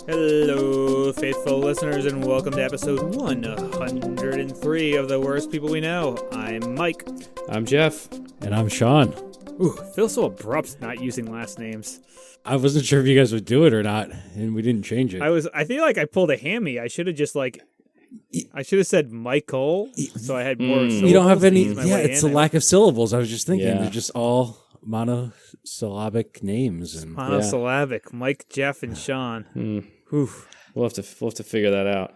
Hello, faithful listeners, and welcome to episode 103 of The Worst People We Know. I'm Mike. I'm Jeff. And I'm Sean. Ooh, feels so abrupt not using last names. I wasn't sure if you guys would do it or not, and we didn't change it. I feel like I pulled a hammy. I should have just said Michael, so I had more syllables. You don't have any, it's a lack of syllables. I was just thinking, Yeah. they're just all monosyllabic names. And Monosyllabic. Mike, Jeff, and Sean. Oof. We'll have to figure that out.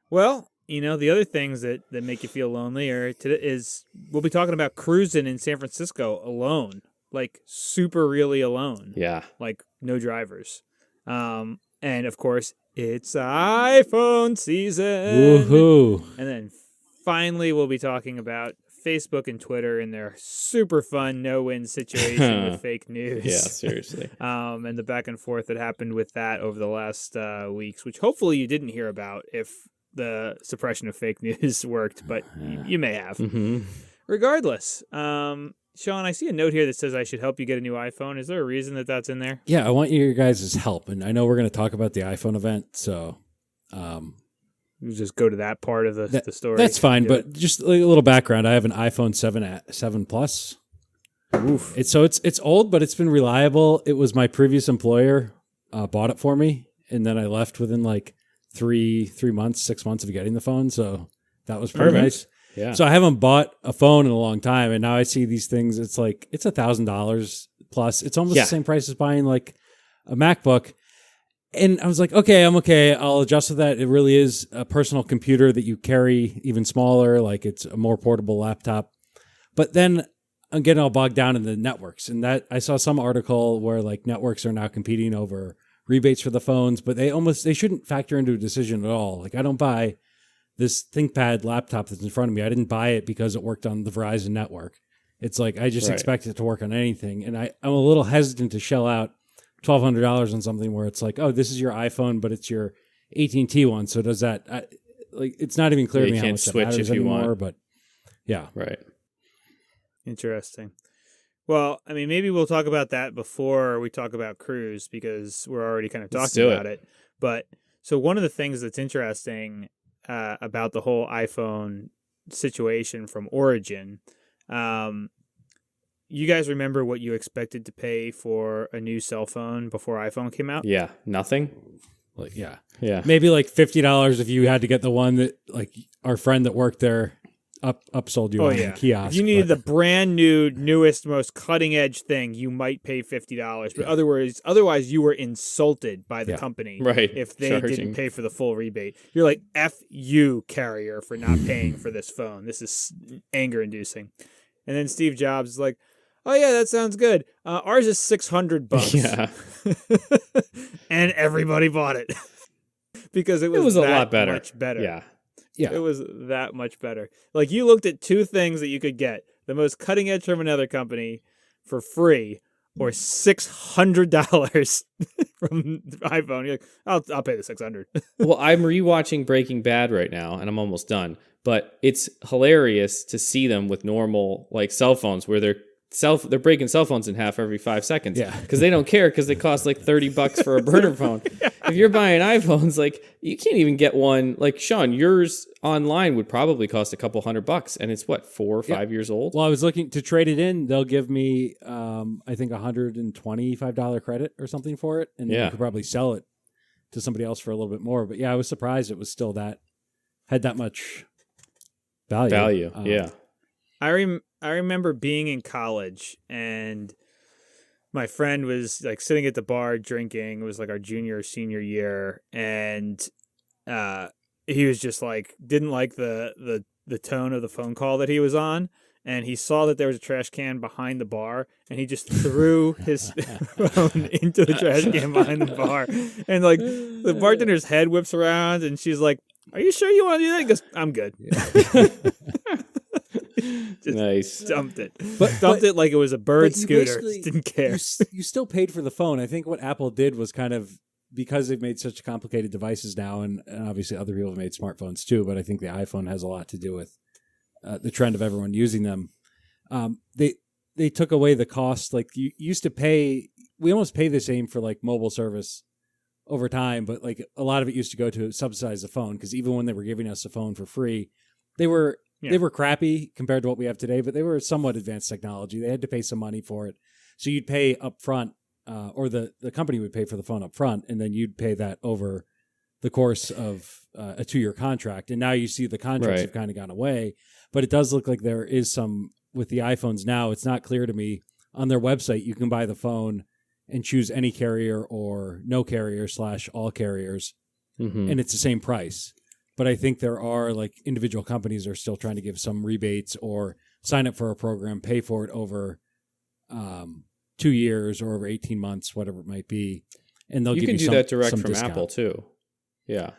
Well, you know, the other things that make you feel lonely is we'll be talking about cruising in San Francisco alone, like super really alone. Yeah. Like no drivers. And of course, it's iPhone season. Woohoo. And then finally, we'll be talking about Facebook and Twitter and their super fun no-win situation with fake news. Yeah, seriously. And the back and forth that happened with that over the last weeks, which hopefully you didn't hear about if the suppression of fake news worked, but you may have. Mm-hmm. Regardless, Sean, I see a note here that says I should help you get a new iPhone. Is there a reason that that's in there? Yeah, I want your guys' help. And I know we're going to talk about the iPhone event, so... You just go to that part of the story. That's fine, but just a little background. I have an iPhone 7 Plus. Oof. It's old, but it's been reliable. It was my previous employer bought it for me, and then I left within like 6 months of getting the phone. So that was pretty nice. Yeah. So I haven't bought a phone in a long time, and now I see these things. It's like it's $1,000 plus. It's almost the same price as buying like a MacBook. And I was like, okay, I'm okay. I'll adjust to that. It really is a personal computer that you carry even smaller, like it's a more portable laptop. But then I'm getting all bogged down in the networks. And that I saw some article where like networks are now competing over rebates for the phones, but they shouldn't factor into a decision at all. Like I don't buy this ThinkPad laptop that's in front of me. I didn't buy it because it worked on the Verizon network. It's like I just expect it to work on anything. And I'm a little hesitant to shell out $1,200 on something where it's like, oh, this is your iPhone, but it's your AT&T one. So does that it's not even clear to me how much that matters anymore. But yeah, right. Interesting. Well, I mean, maybe we'll talk about that before we talk about Cruise because we're already kind of talking about it. But so one of the things that's interesting about the whole iPhone situation from Origin. You guys remember what you expected to pay for a new cell phone before iPhone came out? Yeah. Nothing? like yeah, Maybe like $50 if you had to get the one that like our friend that worked there upsold you on the kiosk. If you needed the brand new, newest, most cutting edge thing, you might pay $50. But otherwise, you were insulted by the company if they didn't pay for the full rebate. You're like, F you, carrier, for not paying for this phone. This is anger inducing. And then Steve Jobs is like, oh yeah, that sounds good. Ours is $600. Yeah. And everybody bought it because it was a lot better. Much better. Yeah. Yeah. It was that much better. Like you looked at two things that you could get: the most cutting edge from another company for free, or $600 from iPhone. You're like, I'll pay the $600. Well, I'm rewatching Breaking Bad right now, and I'm almost done. But it's hilarious to see them with normal like cell phones where they're breaking cell phones in half every 5 seconds. Yeah. Because they don't care because they cost like $30 for a burner phone. If you're buying iPhones, like you can't even get one. Like Sean, yours online would probably cost a couple $100, and it's what, 4 or 5 years old? Well, I was looking to trade it in. They'll give me, I think, $125 credit or something for it, and then you could probably sell it to somebody else for a little bit more. But yeah, I was surprised it was still had that much value. Yeah. I remember being in college and my friend was like sitting at the bar drinking. It was like our junior or senior year, and he was just like didn't like the tone of the phone call that he was on, and he saw that there was a trash can behind the bar, and he just threw his phone into the trash can behind the bar, and like the bartender's head whips around, and she's like, "Are you sure you want to do that?" He goes, "I'm good." Nice. Dumped it. Dumped it like it was a bird scooter. Didn't care. You still paid for the phone. I think what Apple did was kind of, because they've made such complicated devices now, and obviously other people have made smartphones too, but I think the iPhone has a lot to do with the trend of everyone using them. They took away the cost. Like you used to pay, we almost pay the same for like mobile service over time, but like a lot of it used to go to subsidize the phone, because even when they were giving us the phone for free, they were crappy compared to what we have today, but they were somewhat advanced technology. They had to pay some money for it. So you'd pay up front, or the company would pay for the phone up front, and then you'd pay that over the course of a 2-year contract. And now you see the contracts have kind of gone away, but it does look like there is some with the iPhones now. It's not clear to me. On their website, you can buy the phone and choose any carrier or no carrier / all carriers, and it's the same price. But I think there are like individual companies are still trying to give some rebates or sign up for a program, pay for it over 2 years or over 18 months, whatever it might be. And they'll give you do that direct from discount. Apple too. Yeah.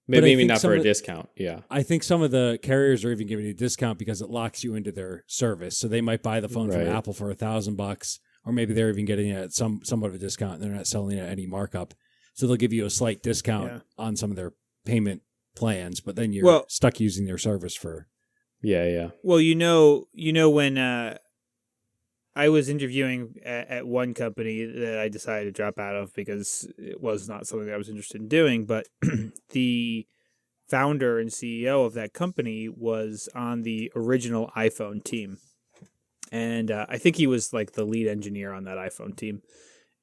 Maybe not for a discount. Yeah. I think some of the carriers are even giving you a discount because it locks you into their service. So they might buy the phone from Apple for $1,000, or maybe they're even getting it at somewhat of a discount, and they're not selling it at any markup. So they'll give you a slight discount on some of their payment plans, but then you're stuck using their service for. Yeah. Well, when I was interviewing at one company that I decided to drop out of because it was not something that I was interested in doing, but the founder and CEO of that company was on the original iPhone team. And I think he was like the lead engineer on that iPhone team.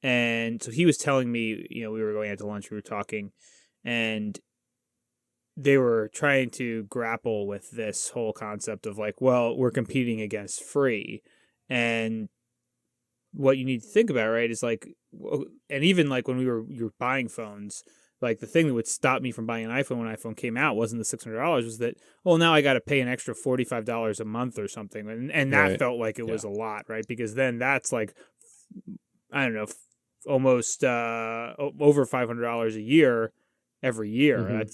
And so he was telling me, we were going out to lunch, we were talking, and they were trying to grapple with this whole concept of like, well, we're competing against free. And what you need to think about, right, is like, and even like when you were buying phones, like the thing that would stop me from buying an iPhone when iPhone came out wasn't the $600, was that, well, now I got to pay an extra $45 a month or something. And that felt like it was a lot, right? Because then that's like, I don't know, almost over $500 a year every year.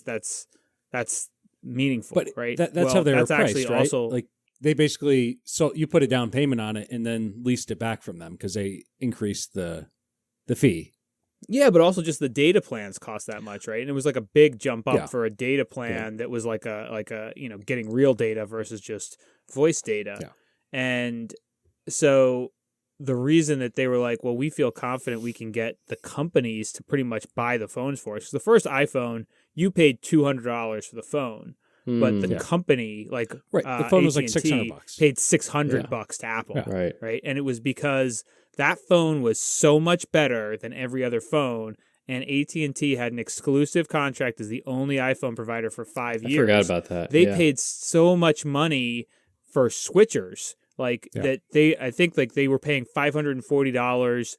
That's meaningful, but right? That's how they're priced, right? Also, like they basically, so you put a down payment on it and then leased it back from them because they increased the fee. Yeah, but also just the data plans cost that much, right? And it was like a big jump up for a data plan that was like a getting real data versus just voice data. Yeah. And so the reason that they were like, well, we feel confident we can get the companies to pretty much buy the phones for us. 'Cause the first iPhone, you paid $200 for the phone. But the company, like the phone was like AT&T, $600, paid $600 to Apple, right? And it was because that phone was so much better than every other phone, and AT&T had an exclusive contract as the only iPhone provider for 5 years. I forgot about that. They paid so much money for switchers, that I think like they were paying $540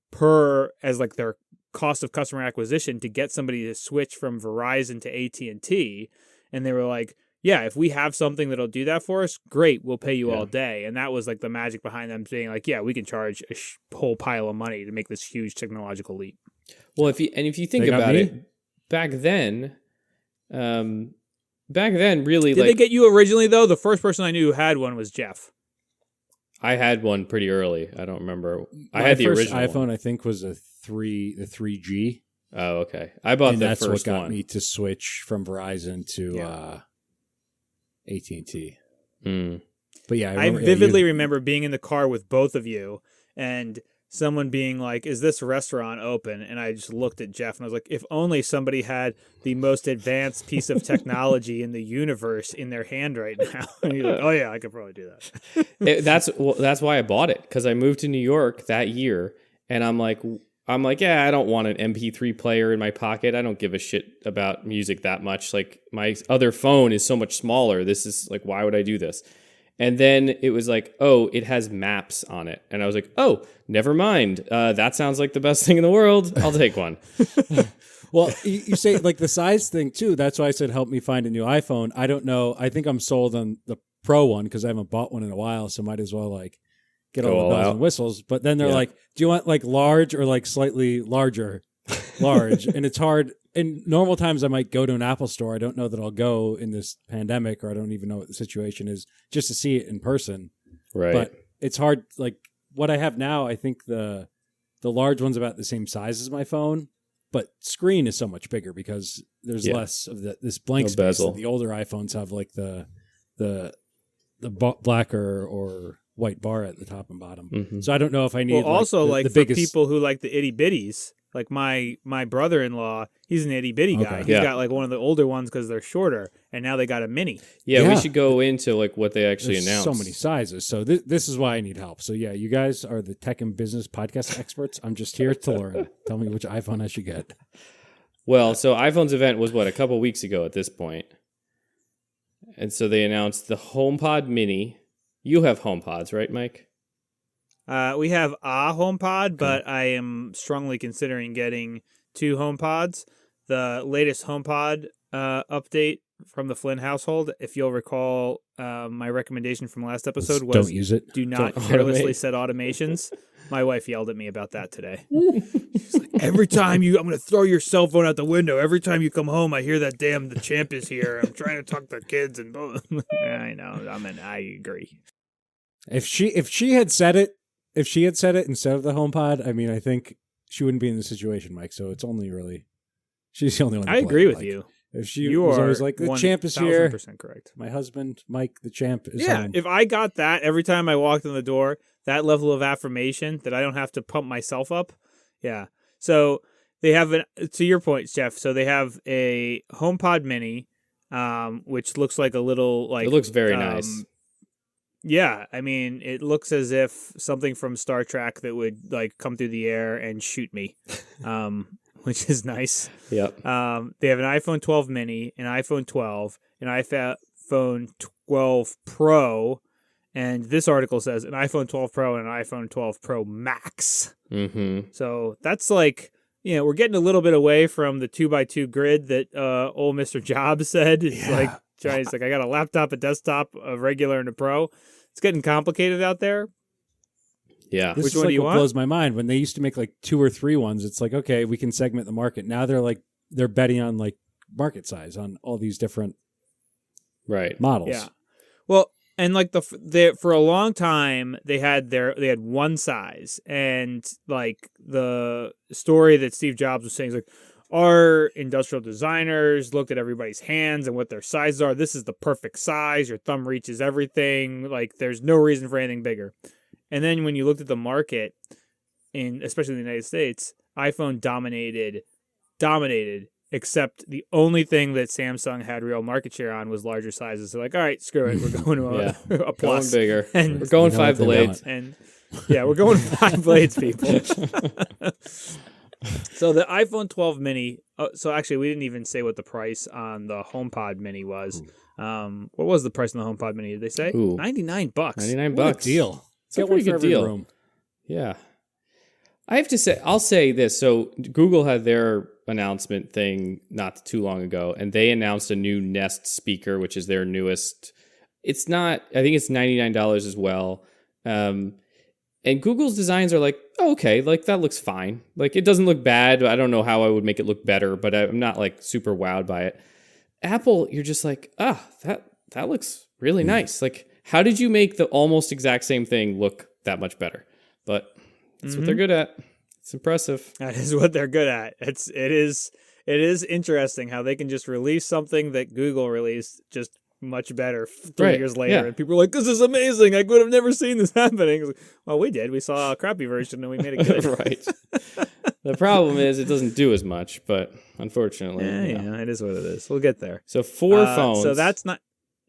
per as like their cost of customer acquisition to get somebody to switch from Verizon to AT&T. And they were like, yeah, if we have something that'll do that for us, great, we'll pay you all day. And that was like the magic behind them saying like, yeah, we can charge a whole pile of money to make this huge technological leap. Well, if you think about it, back then, really, did they get you originally though? The first person I knew who had one was Jeff. I had one pretty early. I don't remember. I had the original iPhone. one. I think was the 3G. Oh, okay. I bought the first one. That's what got one. me to switch from Verizon to AT&T. But yeah, I vividly remember being in the car with both of you and someone being like, is this restaurant open? And I just looked at Jeff and I was like, if only somebody had the most advanced piece of technology in the universe in their hand right now. And you're like, oh yeah, I could probably do that. That's why I bought it, because I moved to New York that year, and I'm like, yeah, I don't want an MP3 player in my pocket. I don't give a shit about music that much. Like, my other phone is so much smaller. This is like, why would I do this? And then it was like, oh, it has maps on it. And I was like, oh, never mind. That sounds like the best thing in the world. I'll take one. Well, you say like the size thing too. That's why I said, help me find a new iPhone. I don't know. I think I'm sold on the Pro one because I haven't bought one in a while. So might as well like get all the bells and whistles. But then they're like, do you want like large or like slightly large? And it's hard. In normal times, I might go to an Apple store. I don't know that I'll go in this pandemic, or I don't even know what the situation is, just to see it in person. Right. But it's hard. Like what I have now, I think the large one's about the same size as my phone, but screen is so much bigger because there's less of this blank space that the older iPhones have, like the blacker or white bar at the top and bottom. So I don't know if I need also the for biggest people who like the itty bitties. Like my brother-in-law, he's an itty bitty guy. Okay. He's Yeah. got like one of the older ones because they're shorter, and now they got a mini. Yeah, Yeah. we should go into like what they actually There's announced. so many sizes. So this is why I need help. So yeah, you guys are the tech and business podcast experts. I'm just here to learn. Tell me which iPhone I should get. Well, so iPhone's event was a couple weeks ago at this point. And so they announced the HomePod Mini. You have HomePods, right, Mike? We have a HomePod, but I am strongly considering getting 2 HomePods. The latest HomePod update from the Flynn household, if you'll recall, my recommendation from last episode was Don't use it. do not Don't carelessly automate. set automations. My wife yelled at me about that today. She's like, every time I'm going to throw your cell phone out the window. Every time you come home, I hear that the champ is here. I'm trying to talk to kids and I know. I agree. If she had said it instead of the HomePod, I mean, I think she wouldn't be in this situation, Mike. So it's only really she's the only one. to I blame, agree with like, you. If she You was are always like, the champ is here. 1000% correct. My husband, Mike, the champ is Yeah, home. if I got that every time I walked in the door, that level of affirmation that I don't have to pump myself up. Yeah. So they have to your point, Jeff. So they have a HomePod Mini, which looks like a little like It looks very nice. Yeah, I mean, it looks as if something from Star Trek that would like come through the air and shoot me, which is nice. Yep. They have an iPhone 12 mini, an iPhone 12, an iPhone 12 Pro, and this article says an iPhone 12 Pro and an iPhone 12 Pro Max. Mm-hmm. So that's like, we're getting a little bit away from the 2x2 grid that old Mr. Jobs said. It's like, Johnny's like, I got a laptop, a desktop, a regular, and a Pro. It's getting complicated out there. Yeah. This Which is one like do you what want? blows my mind. When they used to make like 2 or 3 ones, it's like, okay, we can segment the market. Now they're betting on like market size on all these different Right. models. Yeah. Well, and like for a long time they had one size, and like the story that Steve Jobs was saying is like, our industrial designers looked at everybody's hands and what their sizes are. This is the perfect size. Your thumb reaches everything. Like there's no reason for anything bigger. And then when you looked at the market, especially in the United States, iPhone dominated, except the only thing that Samsung had real market share on was larger sizes. So like, all right, screw it. We're going to a Going plus. bigger. And We're going You know 5 what they blades. and yeah, we're going 5 blades, people. So the iPhone 12 mini. So actually, we didn't even say what the price on the HomePod mini was. What was the price on the HomePod mini? Did they say Ooh. $99? $99. What a deal. It's a Get one pretty for good every deal. room. Yeah. I have to say, I'll say this. So Google had their announcement thing not too long ago, and they announced a new Nest speaker, which is their newest. It's not, I think it's $99 as well. And Google's designs are like, oh, okay, like that looks fine. Like it doesn't look bad. I don't know how I would make it look better, but I'm not like super wowed by it. Apple, you're just like, that looks really nice. Like, how did you make the almost exact same thing look that much better? But that's what they're good at. It's impressive. That is what they're good at. It is interesting how they can just release something that Google released just much better 3 Right, years later, yeah. and people are like, "This is amazing! I could have never seen this happening." It's like, well, we did. We saw a crappy version and we made it good. Right. The problem is it doesn't do as much, but unfortunately. Yeah, it is what it is. We'll get there. So 4 phones. So that's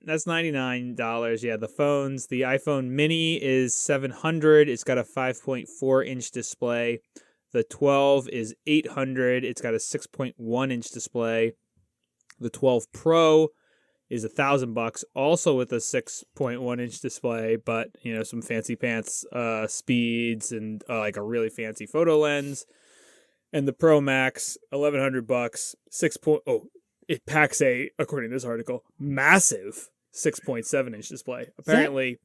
$99. Yeah, the phones. The iPhone Mini is $700. It's got a 5.4-inch display. The 12 is $800. It's got a 6.1-inch display. The 12 Pro is $1,000, also with a 6.1-inch display, but some fancy pants speeds and like a really fancy photo lens. And the Pro Max, $1,100, it packs according to this article, massive 6.7-inch display. Apparently,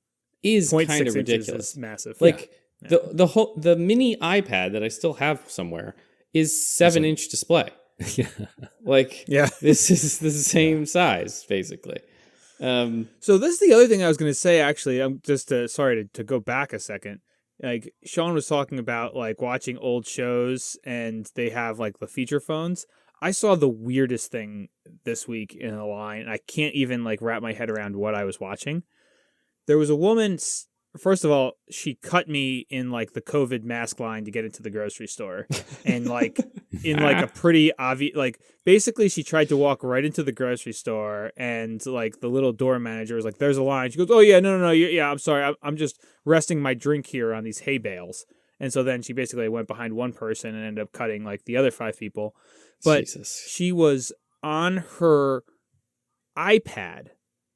is 0.6 kind of inches ridiculous. is massive. Like the mini iPad that I still have somewhere is 7-inch display. Yeah. Like Yeah. this is the same size basically. So this is the other thing I was going to say. Actually, I'm just sorry to go back a second. Like Sean was talking about like watching old shows and they have like the feature phones. I saw the weirdest thing this week in a line. I can't even like wrap my head around what I was watching. There was a woman first of all, she cut me in like the COVID mask line to get into the grocery store, and like in like a pretty obvious, like basically she tried to walk right into the grocery store, and like the little door manager was like, "There's a line." She goes, "Oh yeah, no, yeah, I'm sorry, I'm just resting my drink here on these hay bales." And so then she basically went behind one person and ended up cutting like the other 5 people, but Jesus. she was on her iPad.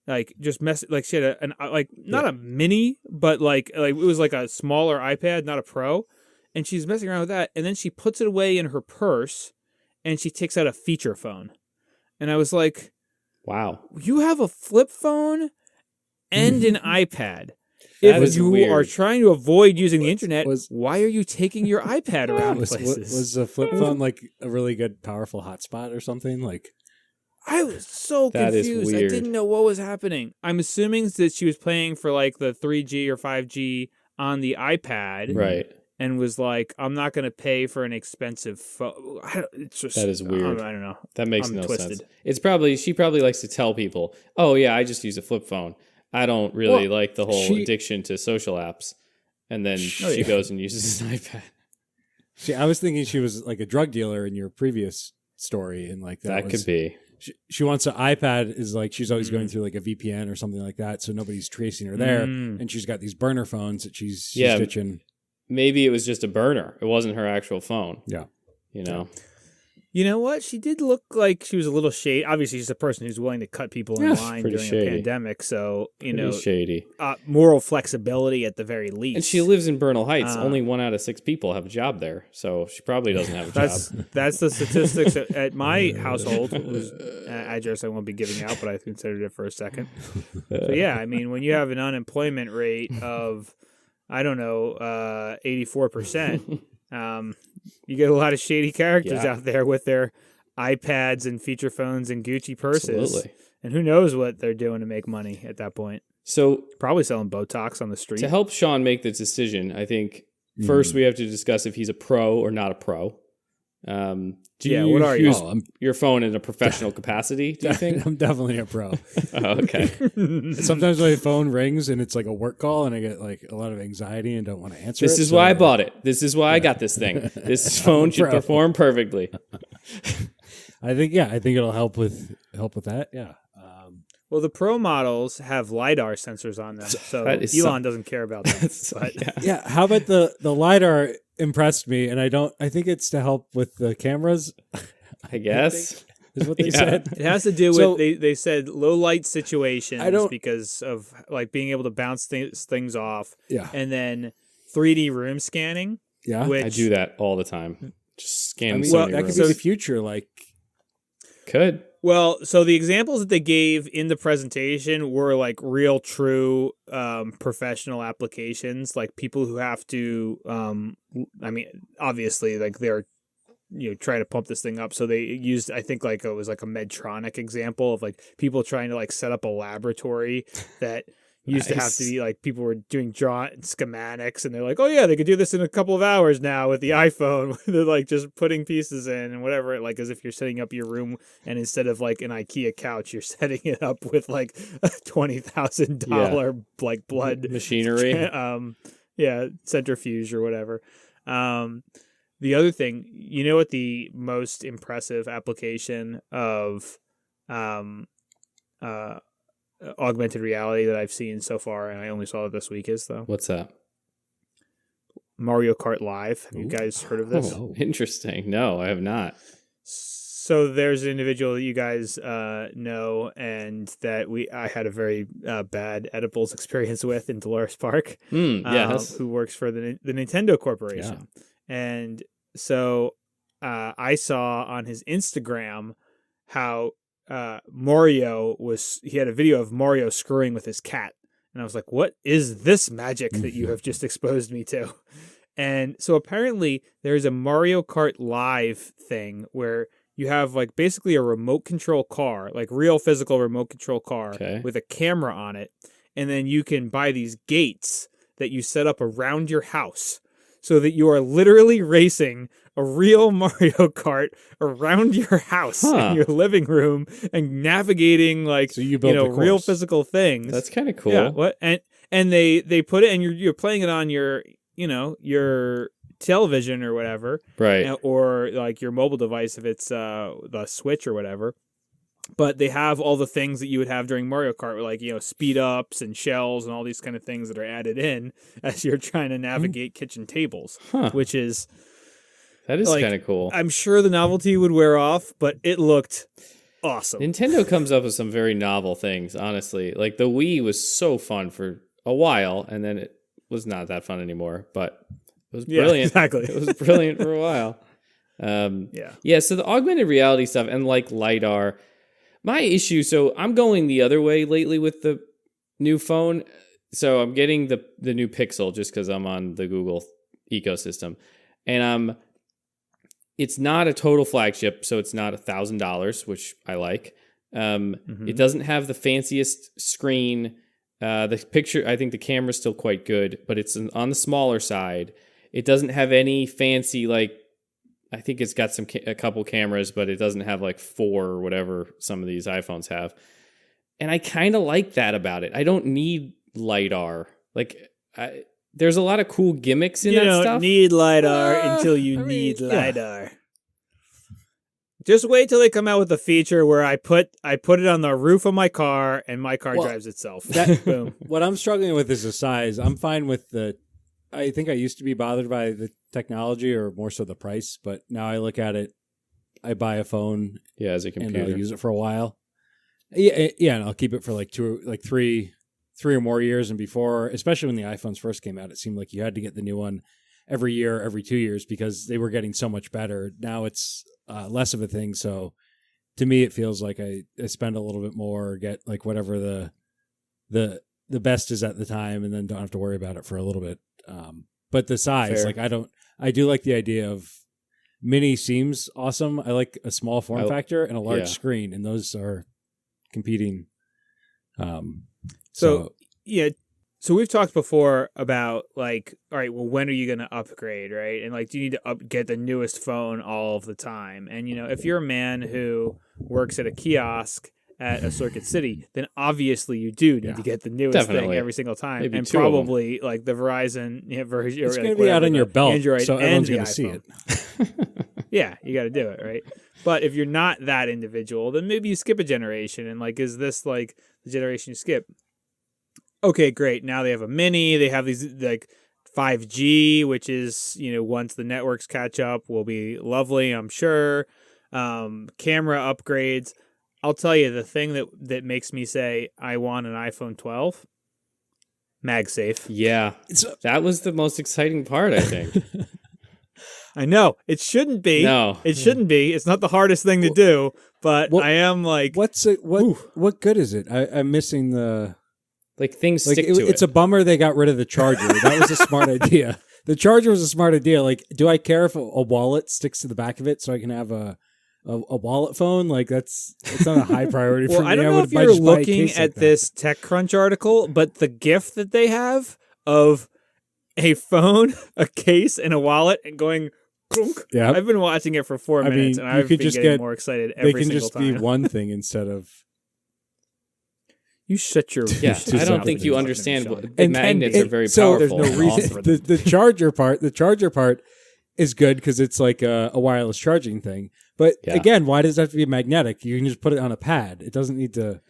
Like just like she had an like not a mini, but like it was like a smaller iPad, not a Pro, and she's messing around with that, and then she puts it away in her purse, and she takes out a feature phone, and I was like, Wow. "You have a flip phone and an iPad. That If is you weird. are trying to avoid using the internet, was- why are you taking your iPad around places?" Was a flip phone like a really good, powerful hotspot or something? Like, I was so That is confused. I weird. didn't know what was happening. I'm assuming that she was paying for like the 3G or 5G on the iPad, Right. and was like, "I'm not going to pay for an expensive phone." It's just That is weird. I don't know. That makes I'm no twisted. sense. She probably likes to tell people, "Oh yeah, I just use a flip phone. I don't really like the whole addiction to social apps." And then she goes and uses an iPad. I was thinking she was like a drug dealer in your previous story, and like That could be. She wants an iPad. Is like she's always going through like a VPN or something like that, so nobody's tracing her there. And she's got these burner phones that she's stitching. Maybe it was just a burner. It wasn't her actual phone. Yeah. You know? You know what? She did look like she was a little shady. Obviously, she's a person who's willing to cut people in line pretty during shady. a pandemic. So, Pretty shady. moral flexibility at the very least. And she lives in Bernal Heights. Only 1 out of 6 people have a job there. So she probably doesn't have a job. That's the statistics at my household, whose address I won't be giving out, but I considered it for a second. So yeah, I mean, when you have an unemployment rate of, I don't know, 84%, you get a lot of shady characters out there with their iPads and feature phones and Gucci purses. Absolutely. And who knows what they're doing to make money at that point. So Probably selling Botox on the street. to help Sean make the decision, I think first we have to discuss if he's a pro or not a pro. Do you what are you? use your phone in a professional capacity, do you think? I'm definitely a pro. Oh, okay. Sometimes my phone rings and it's like a work call, and I get like a lot of anxiety and don't want to answer. This is why I bought it. This is why I got this thing. This phone should Pro. perform perfectly. I think it'll help with that. Yeah. Well, the Pro models have LiDAR sensors on them, so That is Elon doesn't care about them. But Yeah. How about the LiDAR impressed me, and I think it's to help with the cameras. I guess. Is what they Yeah. said. it has to do So- with they said low light situations I don't- because of like being able to bounce things off, Yeah. and then 3D room scanning. Yeah. Which I do that all the time. Just scan I mean, so well, many that could rooms. be the future. Like, Could. Well, so the examples that they gave in the presentation were like real, true professional applications, like people who have to. I mean, obviously, like they're trying to pump this thing up. So they used, I think, like it was like a Medtronic example of like people trying to like set up a laboratory that used to have to be like people were doing schematics, and they're like, oh yeah, they could do this in a couple of hours now with the iPhone. They're like just putting pieces in and whatever, like as if you're setting up your room, and instead of like an IKEA couch, you're setting it up with like a $20,000 like blood Machinery. centrifuge or whatever. The other thing, you know what the most impressive application of augmented reality that I've seen so far, and I only saw it this week, is though? What's that? Mario Kart Live. Have you guys heard of this? Oh, interesting. No, I have not. So there's an individual that you guys know, and that I had a very bad edibles experience with in Dolores Park. Yes. Who works for the Nintendo Corporation. And so I saw on his Instagram how Mario he had a video of Mario screwing with his cat. And I was like, what is this magic that you have just exposed me to? And so apparently there's a Mario Kart Live thing where you have like basically a remote control car, like real physical remote control car with a camera on it. And then you can buy these gates that you set up around your house so that you are literally racing a real Mario Kart around your house in your living room and navigating like so you built the real course. physical things. That's kind of cool. Yeah. What? And and they put it, and you're playing it on your your television or whatever, Right. or like your mobile device if it's the Switch or whatever. But they have all the things that you would have during Mario Kart, like speed ups and shells and all these kind of things that are added in as you're trying to navigate kitchen tables, which is that is kind of cool. I'm sure the novelty would wear off, but it looked awesome. Nintendo comes up with some very novel things, honestly. Like the Wii was so fun for a while, and then it was not that fun anymore. But it was brilliant. Yeah, exactly. It was brilliant for a while. Yeah. So the augmented reality stuff and like LiDAR. My issue, so I'm going the other way lately with the new phone. So I'm getting the new Pixel just because I'm on the Google ecosystem. And it's not a total flagship, so it's not $1,000, which I like. It doesn't have the fanciest screen. The picture, I think the camera's still quite good, but it's on the smaller side. It doesn't have any fancy, like, I think it's got a couple cameras, but it doesn't have like 4 or whatever some of these iPhones have. And I kind of like that about it. I don't need LiDAR. Like, there's a lot of cool gimmicks in that stuff. You don't need LiDAR until you need LiDAR. Just wait till they come out with a feature where I put it on the roof of my car and my car drives itself. Boom. What I'm struggling with is the size. I'm fine with I think I used to be bothered by the technology or more so the price, but now I look at it, I buy a phone. Yeah, as a computer. And I'll use it for a while. Yeah, and I'll keep it for like three or more years. And before, especially when the iPhones first came out, it seemed like you had to get the new one every year, every 2 years because they were getting so much better. Now it's less of a thing. So to me, it feels like I spend a little bit more, get like whatever the best is at the time, and then don't have to worry about it for a little bit. But the size, Fair. like I do like the idea of mini seems awesome. I like a small form factor and a large screen, and those are competing. So we've talked before about like, all right, well, when are you going to upgrade, right? And like, do you need to get the newest phone all of the time? And if you're a man who works at a kiosk at a Circuit City, then obviously you do need to get the newest thing every single time. Maybe and probably like the Verizon version. It's going to be out on your belt, Android so everyone's going to see iPhone. it. Yeah, you got to do it, right? But if you're not that individual, then maybe you skip a generation. And like, is this like the generation you skip? Okay, great. Now they have a mini. They have these like 5G, which is, once the networks catch up, will be lovely, I'm sure. Camera upgrades. I'll tell you the thing that makes me say I want an iPhone 12, MagSafe. Yeah, that was the most exciting part, I think. I know it shouldn't be. No, it shouldn't be. It's not the hardest thing to do, but I am like, what good is it? I'm missing the things stick to it. It's a bummer they got rid of the charger. That was a smart idea. The charger was a smart idea. Like, do I care if a wallet sticks to the back of it so I can have a wallet phone? Like it's not a high priority for me. I don't know if you're looking at this TechCrunch article, but the gift that they have of a phone, a case, and a wallet, and going. Yeah, I've been watching it for 4 minutes, and I've been getting more excited every single time. They can just be one thing instead of. You shut your I don't think you understand what the magnets are very powerful. There's no reason. The charger part is good because it's like a wireless charging thing. But again, why does it have to be magnetic? You can just put it on a pad. It doesn't need to.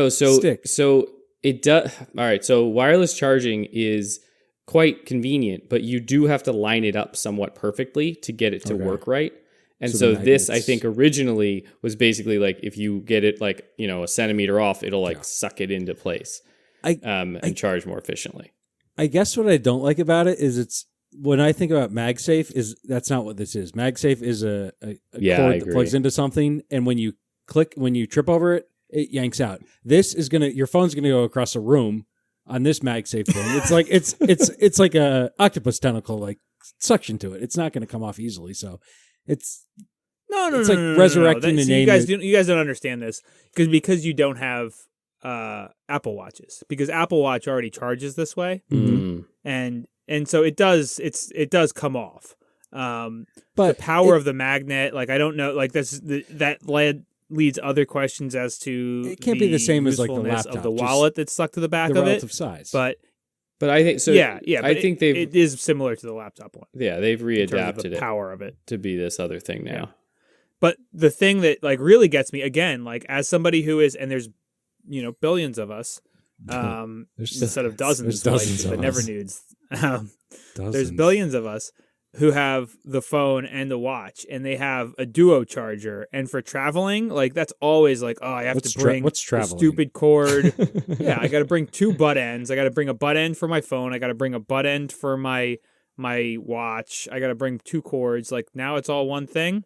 Stick. So it does. All right. So wireless charging is quite convenient, but you do have to line it up somewhat perfectly to get it to work right. And so this, I think, originally was basically like if you get it like, a centimeter off, it'll like suck it into place and charge more efficiently. I guess what I don't like about it is when I think about MagSafe, that's not what this is. MagSafe is a cord that plugs into something, and when you trip over it, it yanks out. This is your phone's gonna go across a room on this MagSafe thing. It's like it's like a octopus tentacle, like suction to it. It's not gonna come off easily. So it's resurrecting the name. You guys don't understand this because you don't have Apple Watches, because Apple Watch already charges this way, and so it does come off. But the power of the magnet, like I don't know, like that leads other questions as to it can't be the same as like the laptop of the wallet that's stuck to the back of it. Relative size, but But I think so. Yeah. I But think it is similar to the laptop one. they've In terms of readapted the it power of it. to be this other thing now. Yeah. But the thing that like really gets me again, like as somebody who is, and there's billions of us, instead of dozens, there's dozens like of the never us. nudes. There's Dozens. billions of us who have the phone and the watch, and they have a duo charger. And for traveling, like that's always like, oh, I have to bring what's a traveling? stupid cord. Yeah, I got to bring 2 butt ends. I got to bring a butt end for my phone. I got to bring a butt end for my watch. I got to bring 2 cords. Like now it's all one thing.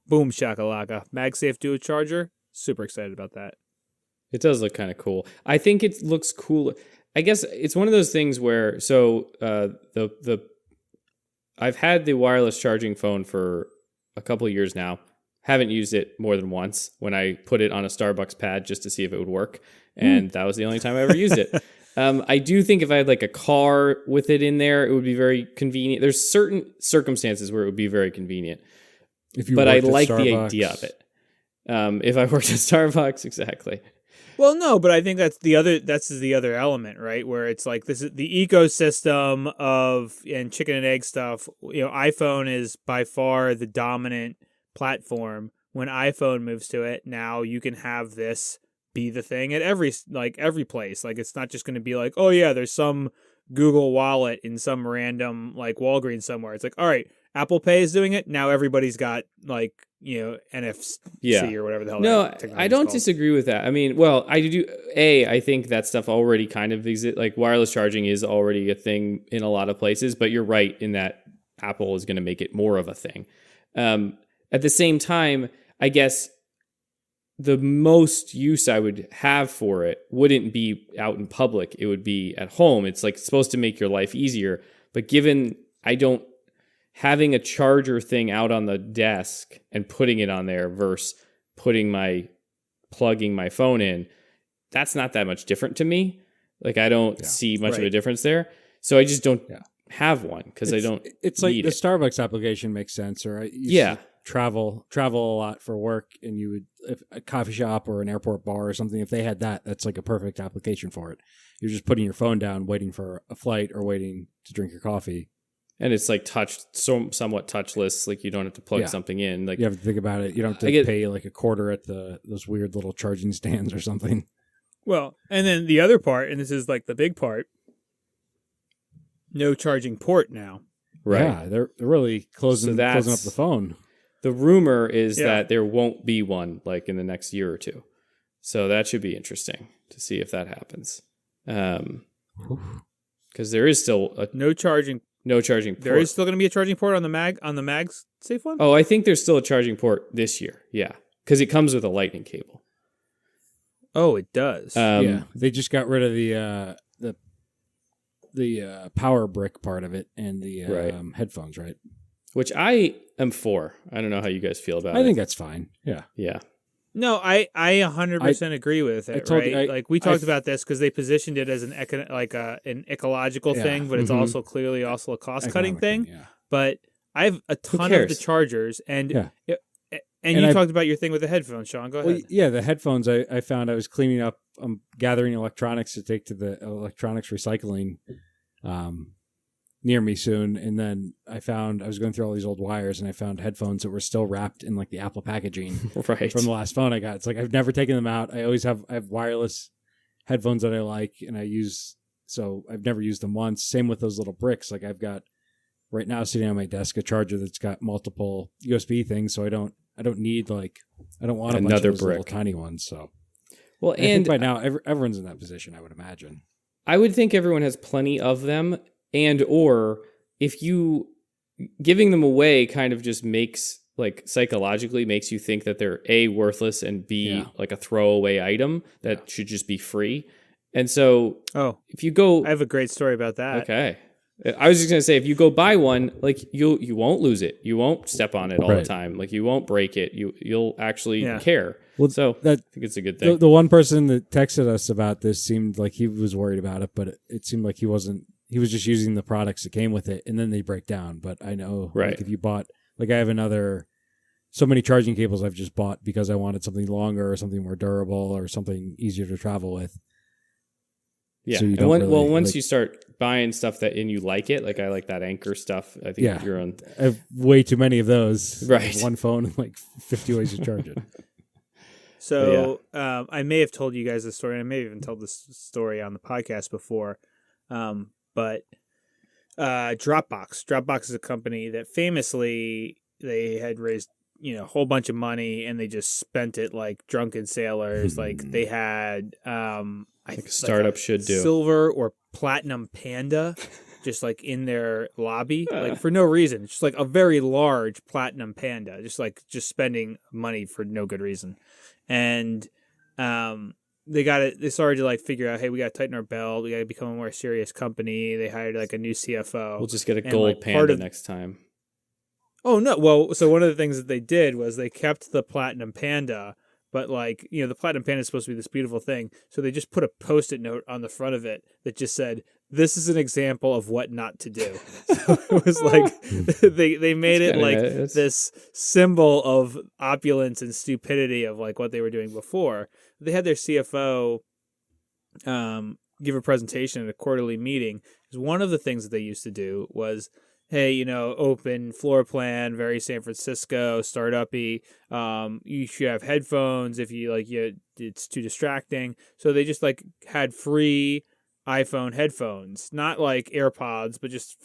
Boom shakalaka. MagSafe duo charger. Super excited about that. It does look kind of cool. I think it looks cool. I guess it's one of those things where I've had the wireless charging phone for a couple of years now. Haven't used it more than once when I put it on a Starbucks pad just to see if it would work. And that was the only time I ever used it. I do think if I had like a car with it in there, it would be very convenient. There's certain circumstances where it would be very convenient. But I like the idea of it. If I worked at Starbucks, exactly. Well, no, but I think that's the other element, right? Where it's like this is the ecosystem of and chicken and egg stuff. iPhone is by far the dominant platform. When iPhone moves to it, now you can have this be the thing at every place. Like it's not just going to be like, oh yeah, there's some Google Wallet in some random like Walgreens somewhere. It's like, all right, Apple Pay is doing it. Now everybody's got like, NFC or whatever the hell. No, that I don't called. disagree with that. I mean, well, I do. I think that stuff already kind of exists. Like wireless charging is already a thing in a lot of places, but you're right in that Apple is going to make it more of a thing. At the same time, I guess the most use I would have for it wouldn't be out in public. It would be at home. It's like supposed to make your life easier. But given having a charger thing out on the desk and putting it on there versus plugging my phone in, that's not that much different to me. Like I don't see much of a difference there. So I just don't have one because I don't. It's like the Starbucks application makes sense, or travel a lot for work, and you would if a coffee shop or an airport bar or something. If they had that, that's like a perfect application for it. You're just putting your phone down, waiting for a flight or waiting to drink your coffee. And it's like somewhat touchless. Like you don't have to plug something in. Like you have to think about it. You don't have to pay like a quarter at those weird little charging stands or something. Well, and then the other part, and this is like the big part, no charging port now. Right. Yeah, they're really closing up the phone. The rumor is that there won't be one like in the next year or two. So that should be interesting to see if that happens. Because there is still no charging port. There is still going to be a charging port on the MagSafe one? Oh, I think there's still a charging port this year. Yeah. Because it comes with a lightning cable. Oh, it does. They just got rid of the power brick part of it and the headphones, right? Which I am for. I don't know how you guys feel about it. I think that's fine. Yeah. Yeah. No, I 100% agree with it. Right? We talked about this because they positioned it as an ecological thing, but it's also clearly a cost cutting thing. Yeah. But I have a ton of the chargers, and you talked about your thing with the headphones, Sean. Go ahead. Well, yeah, the headphones. I found I was cleaning up. I'm gathering electronics to take to the electronics recycling near me soon, and then I was going through all these old wires, and I found headphones that were still wrapped in like the Apple packaging from the last phone I got. It's like I've never taken them out. I have wireless headphones that I like, and so I've never used them once. Same with those little bricks. Like I've got right now sitting on my desk a charger that's got multiple USB things, so I don't need I don't want another bunch of those little tiny ones. So well, I think by now everyone's in that position, I would imagine. I would think everyone has plenty of them. And or if you giving them away kind of just makes like psychologically makes you think that they're A, worthless, and B, like a throwaway item that should just be free. And so if you go, I have a great story about that. Okay. I was just going to say, if you go buy one, like you won't lose it. You won't step on it all the time. Like you won't break it. You'll actually care. Well, so I think it's a good thing. The one person that texted us about this seemed like he was worried about it, but it seemed like he wasn't. He was just using the products that came with it, and then they break down. But I know, like if you bought, like I have so many charging cables I've just bought because I wanted something longer or something more durable or something easier to travel with. Yeah. So once you start buying stuff and you like it. Like I like that Anchor stuff. I think Yeah. you're on. I have way too many of those. Right. I have one phone and like 50 ways to charge it. So I may have told you guys this story, and I may have even told this story on the podcast before. But Dropbox is a company that famously they had raised a whole bunch of money, and they just spent it like drunken sailors. Like they had Like a startup should do. silver or platinum panda. Just like in their lobby, like for no reason, just like a very large platinum panda, just spending money for no good reason. And they started to like figure out, hey, we got to tighten our belt, we got to become a more serious company. They hired like a new CFO. We'll just get a gold panda next time. Oh no, well, so one of the things that they did was they kept the platinum panda, but like, the platinum panda is supposed to be this beautiful thing, so they just put a Post-it note on the front of it that just said, "This is an example of what not to do." So it was like they made it like this symbol of opulence and stupidity of like what they were doing before. They had their CFO give a presentation at a quarterly meeting. Because one of the things that they used to do was, hey, open floor plan, very San Francisco, startup-y. You should have headphones if you it's too distracting. So they just like had free iPhone headphones, not like AirPods, but just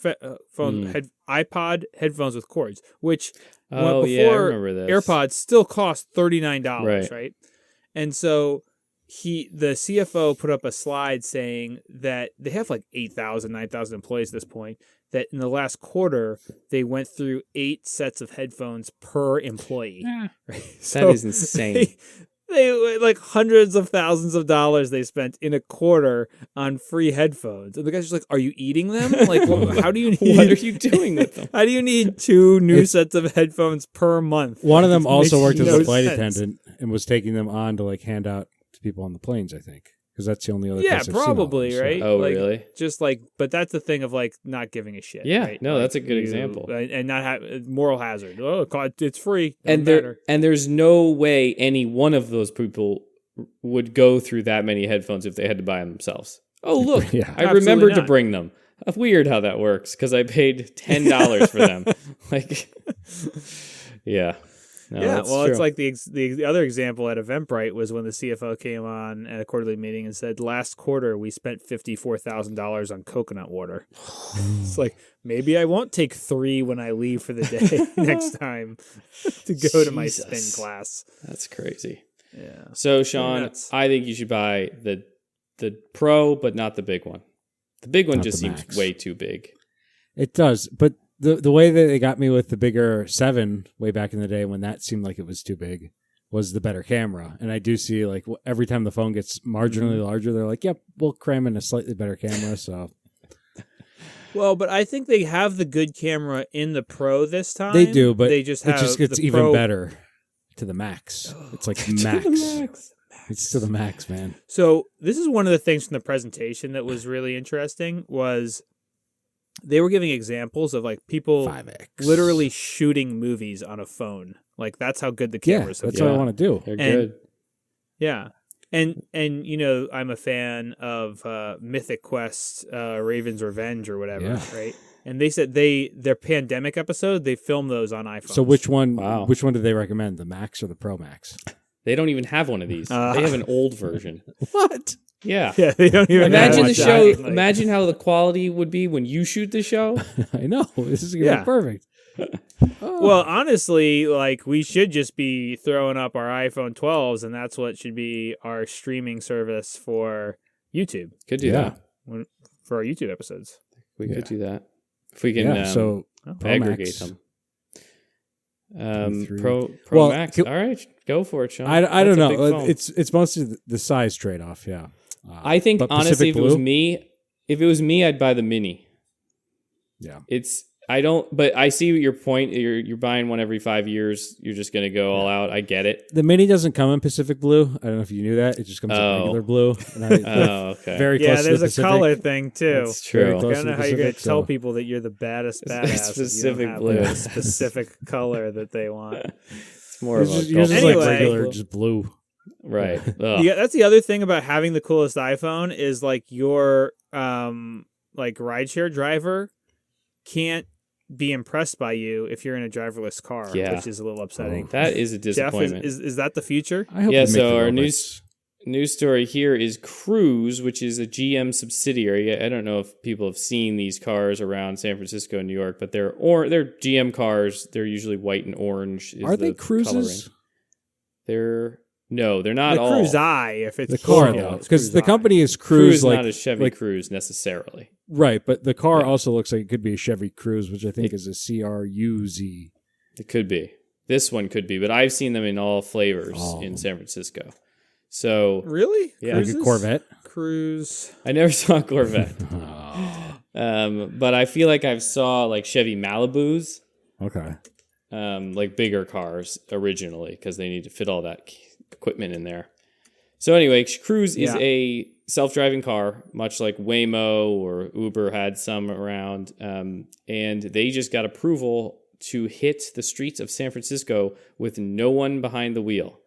iPod headphones with cords, which before I remember this. AirPods still cost $39, right? And so the CFO put up a slide saying that they have like 8,000, 9,000 employees at this point, that in the last quarter, they went through 8 sets of headphones per employee. Right? That is insane. They like hundreds of thousands of dollars they spent in a quarter on free headphones. And the guy's just like, are you eating them? Like, how do you need... What are you doing with them? How do you need 2 new sets of headphones per month? One of them also worked as a flight sense. attendant and was taking them on to like hand out to people on the planes, I think. Because that's the only other place I've seen probably, all of them, right? Oh, like, really? Just like, but that's the thing of like not giving a shit. Yeah, right? no, like, that's a good example. And not have moral hazard. Oh, God, it's free. And there's no way any one of those people would go through that many headphones if they had to buy them themselves. Oh, look, Yeah. I remembered to not. bring them. Weird how that works because I paid $10 for them. Like, yeah. No, that's well, true. it's like the other example at Eventbrite was when the CFO came on at a quarterly meeting and said, last quarter we spent $54,000 on coconut water. It's like, maybe I won't take 3 when I leave for the day next time to go to my spin Jesus. class. That's crazy. Yeah. So, Sean, nuts. I think you should buy the Pro, but not the big one. The big one Not just the seems Max. way too big. It does, but the way that they got me with the bigger 7 way back in the day when that seemed like it was too big was the better camera. And I do see like every time the phone gets marginally larger, they're like, yep, we'll cram in a slightly better camera. So Well, but I think they have the good camera in the Pro this time. they do, but they just have it just gets the even Pro. better to the max. It's like max. It's to the max, man. So this is one of the things from the presentation that was really interesting was they were giving examples of like people 5X. literally shooting movies on a phone. Like that's how good the Yeah, cameras that's have what I Yeah. want to do. They're And- good. Yeah. And I'm a fan of Mythic Quest, Raven's Revenge or whatever, Yeah. right? And they said their pandemic episode, they filmed those on iPhones. So which one? Wow. Which one do they recommend? The Max or the Pro Max? They don't even have one of these. They have an old version. What? Yeah. Yeah, they don't even Imagine have the one. show. Like- Imagine how the quality would be when you shoot the show. I know this is gonna Yeah. be perfect. Well, honestly, like we should just be throwing up our iPhone 12s, and that's what should be our streaming service for YouTube, Could do Yeah. that. for our YouTube episodes. We Yeah. could do that if we can. Yeah. So Pro aggregate Max. them. P3. Pro Well, Max. can- All right, go for it, Sean. I don't That's a big know. phone. It's mostly the size trade off. Yeah. I think but honestly, Pacific if it was me, I'd buy the Mini. Yeah. I don't, but I see your point. You're buying one every 5 years. You're just gonna go all out. I get it. The Mini doesn't come in Pacific Blue. I don't know if you knew that. It just comes in Oh. regular blue. And Oh, okay. very Yeah, close to there's the a Pacific. color thing too. That's Very true. close I to don't know the how you're going Pacific, to tell so- people that you're the baddest It's badass. if you don't specific have blue. a specific color that they want. It's more of a Yours is Anyway. like regular, just blue. right. Ugh. Yeah, that's the other thing about having the coolest iPhone is like your like rideshare driver can't be impressed by you if you're in a driverless car, Yeah. which is a little upsetting. That is a Jeff, disappointment. is that the future? I hope Yeah, they make so the our robots. news story here is Cruise, which is a GM subsidiary. I don't know if people have seen these cars around San Francisco and New York, but they're GM cars. They're usually white and orange. Is Are they the cruises? coloring. They're not The all. Cruise I, if it's The car yeah, though, it's because Cruise the I. company is Cruise, Cruise, like not a Chevy like- Cruise necessarily. right, but the car Yeah. also looks like it could be a Chevy Cruise, which I think is a CRUZ. It could be. This one could be, but I've seen them in all flavors Oh. in San Francisco. So Really? Yeah. Like a Cruises? Corvette. Cruise. I never saw a Corvette, Oh, but I feel like I've saw like Chevy Malibus. okay. Like bigger cars originally because they need to fit all that equipment in there. So anyway, Cruise is Yeah. a self-driving car, much like Waymo or Uber had some around, and they just got approval to hit the streets of San Francisco with no one behind the wheel.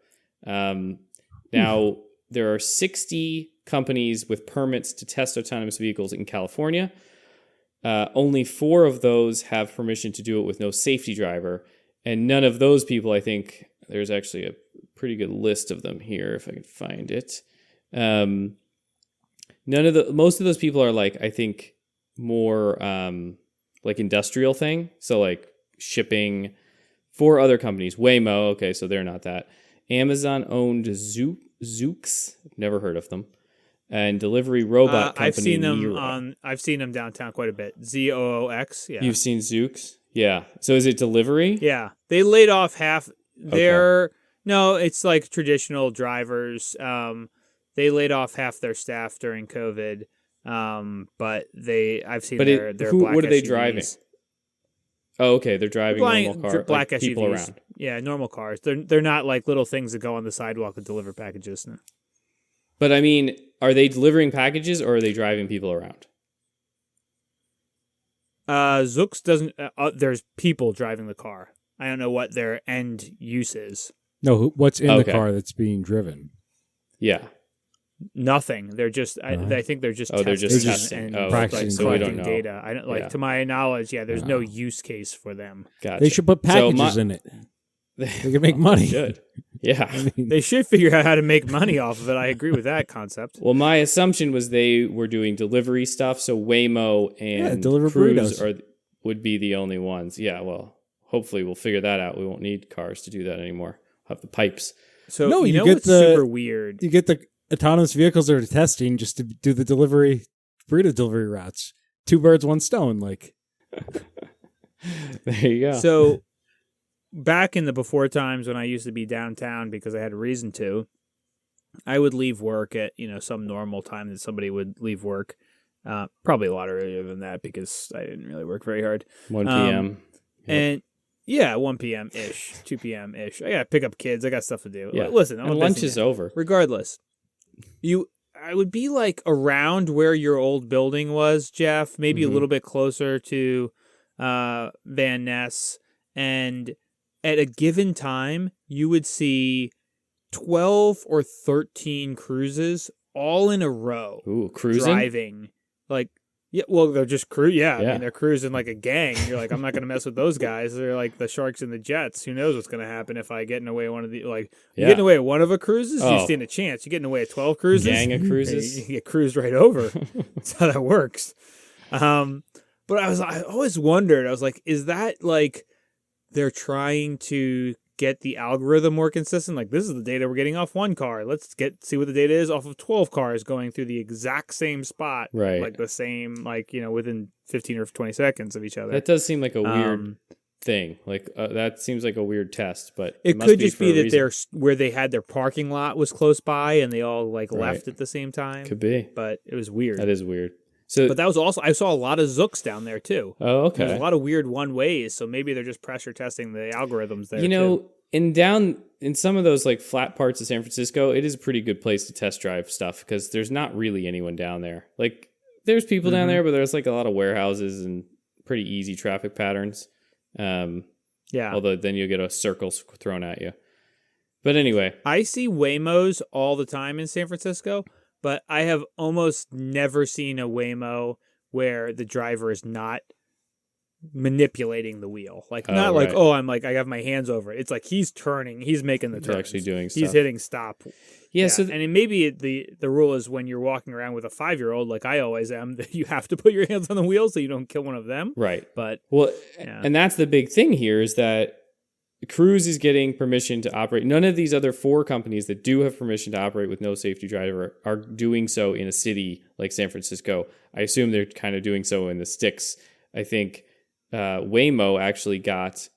Now, there are 60 companies with permits to test autonomous vehicles in California. Only 4 of those have permission to do it with no safety driver. And none of those people, I think, there's actually a pretty good list of them here, if I can find it. Most of those people are like, I think, more like industrial thing. So like shipping for other companies. Waymo, okay, so they're not that. Amazon owned Zoox, never heard of them. And delivery robot company I've seen them Nero. I've seen them downtown quite a bit. ZOOX. Yeah. You've seen Zoox? Yeah. So is it delivery? Yeah, they laid off half. No, it's like traditional drivers. They laid off half their staff during COVID. But I've seen But their black what are they SUVs. driving? Oh, okay. They're driving normal car, black like SUVs. people around. Yeah, normal cars. They're not like little things that go on the sidewalk and deliver packages. No. But I mean, are they delivering packages or are they driving people around? Zoox doesn't. There's people driving the car. I don't know what their end use is. No, what's in Okay. the car that's being driven? Yeah. Nothing. They're just. I think they're just. Oh, they're just testing testing. and Oh, practicing, like, so we don't collecting know. data. I don't like Yeah. to my knowledge. Yeah, there's no use case for them. Gotcha. They should put So packages in it. They can make money. Should. Yeah. I mean, They should figure out how to make money off of it. I agree with that concept. Well, my assumption was they were doing delivery stuff, so Waymo and deliver Cruise burritos. would be the only ones. Yeah, well, hopefully we'll figure that out. We won't need cars to do that anymore. We'll have the pipes. So No, you you know get what's the- super weird? you get the autonomous vehicles they're testing just to do the burrito delivery routes. 2 birds, 1 stone. Like, There you go. So back in the before times when I used to be downtown because I had a reason to, I would leave work at some normal time that somebody would leave work. Probably a lot earlier than that because I didn't really work very hard. 1 p.m. Yep. And yeah, 1 p.m. ish, 2 p.m. ish. I gotta pick up kids. I got stuff to do. Yeah. Listen, I'm And a lunch busy is man. over. Regardless, I would be like around where your old building was, Jeff. Maybe a Mhm. little bit closer to Van Ness, and at a given time, you would see 12 or 13 cruises all in a row Ooh, cruising? driving. Like, yeah, well, they're just I Yeah. mean, they're cruising like a gang. You're like, I'm not going to mess with those guys. They're like the Sharks and the Jets. Who knows what's going to happen if I get in the way of one of the, like, you Yeah. get in the way of one of a cruises, you Oh. stand a chance. You get in the way of 12 cruises, Gang of you cruises? get cruised right over. That's how that works. But I always wondered, I was like, is that like they're trying to get the algorithm more consistent? Like, this is the data we're getting off one car. Let's see what the data is off of 12 cars going through the exact same spot. Right. Like the same, like, within 15 or 20 seconds of each other. That does seem like a weird Um, thing. Like that seems like a weird test, but It must could just for be a that reason. where they had their parking lot was close by and they all like Right. left at the same time. Could be. But it was weird. That is weird. So, But that was also, I saw a lot of Zooks down there too. oh, okay. There's a lot of weird one ways, so maybe they're just pressure testing the algorithms there. You know, in some of those like flat parts of San Francisco, it is a pretty good place to test drive stuff because there's not really anyone down there. Like there's people down Mhm. there, but there's like a lot of warehouses and pretty easy traffic patterns. Yeah. Although then you'll get a circle thrown at you. But anyway, I see Waymos all the time in San Francisco, but I have almost never seen a Waymo where the driver is not manipulating the wheel. Like, Oh, not like, right. oh, I'm like, I have my hands over it. It's like he's turning, he's making the He's turns. actually doing He's stuff. hitting stop. Yeah, so and maybe the rule is when you're walking around with a 5-year-old, like I always am, that you have to put your hands on the wheel so you don't kill one of them. right. But Well, Yeah. and that's the big thing here is that Cruise is getting permission to operate. None of these other 4 companies that do have permission to operate with no safety driver are doing so in a city like San Francisco. I assume they're kind of doing so in the sticks. I think Waymo actually got,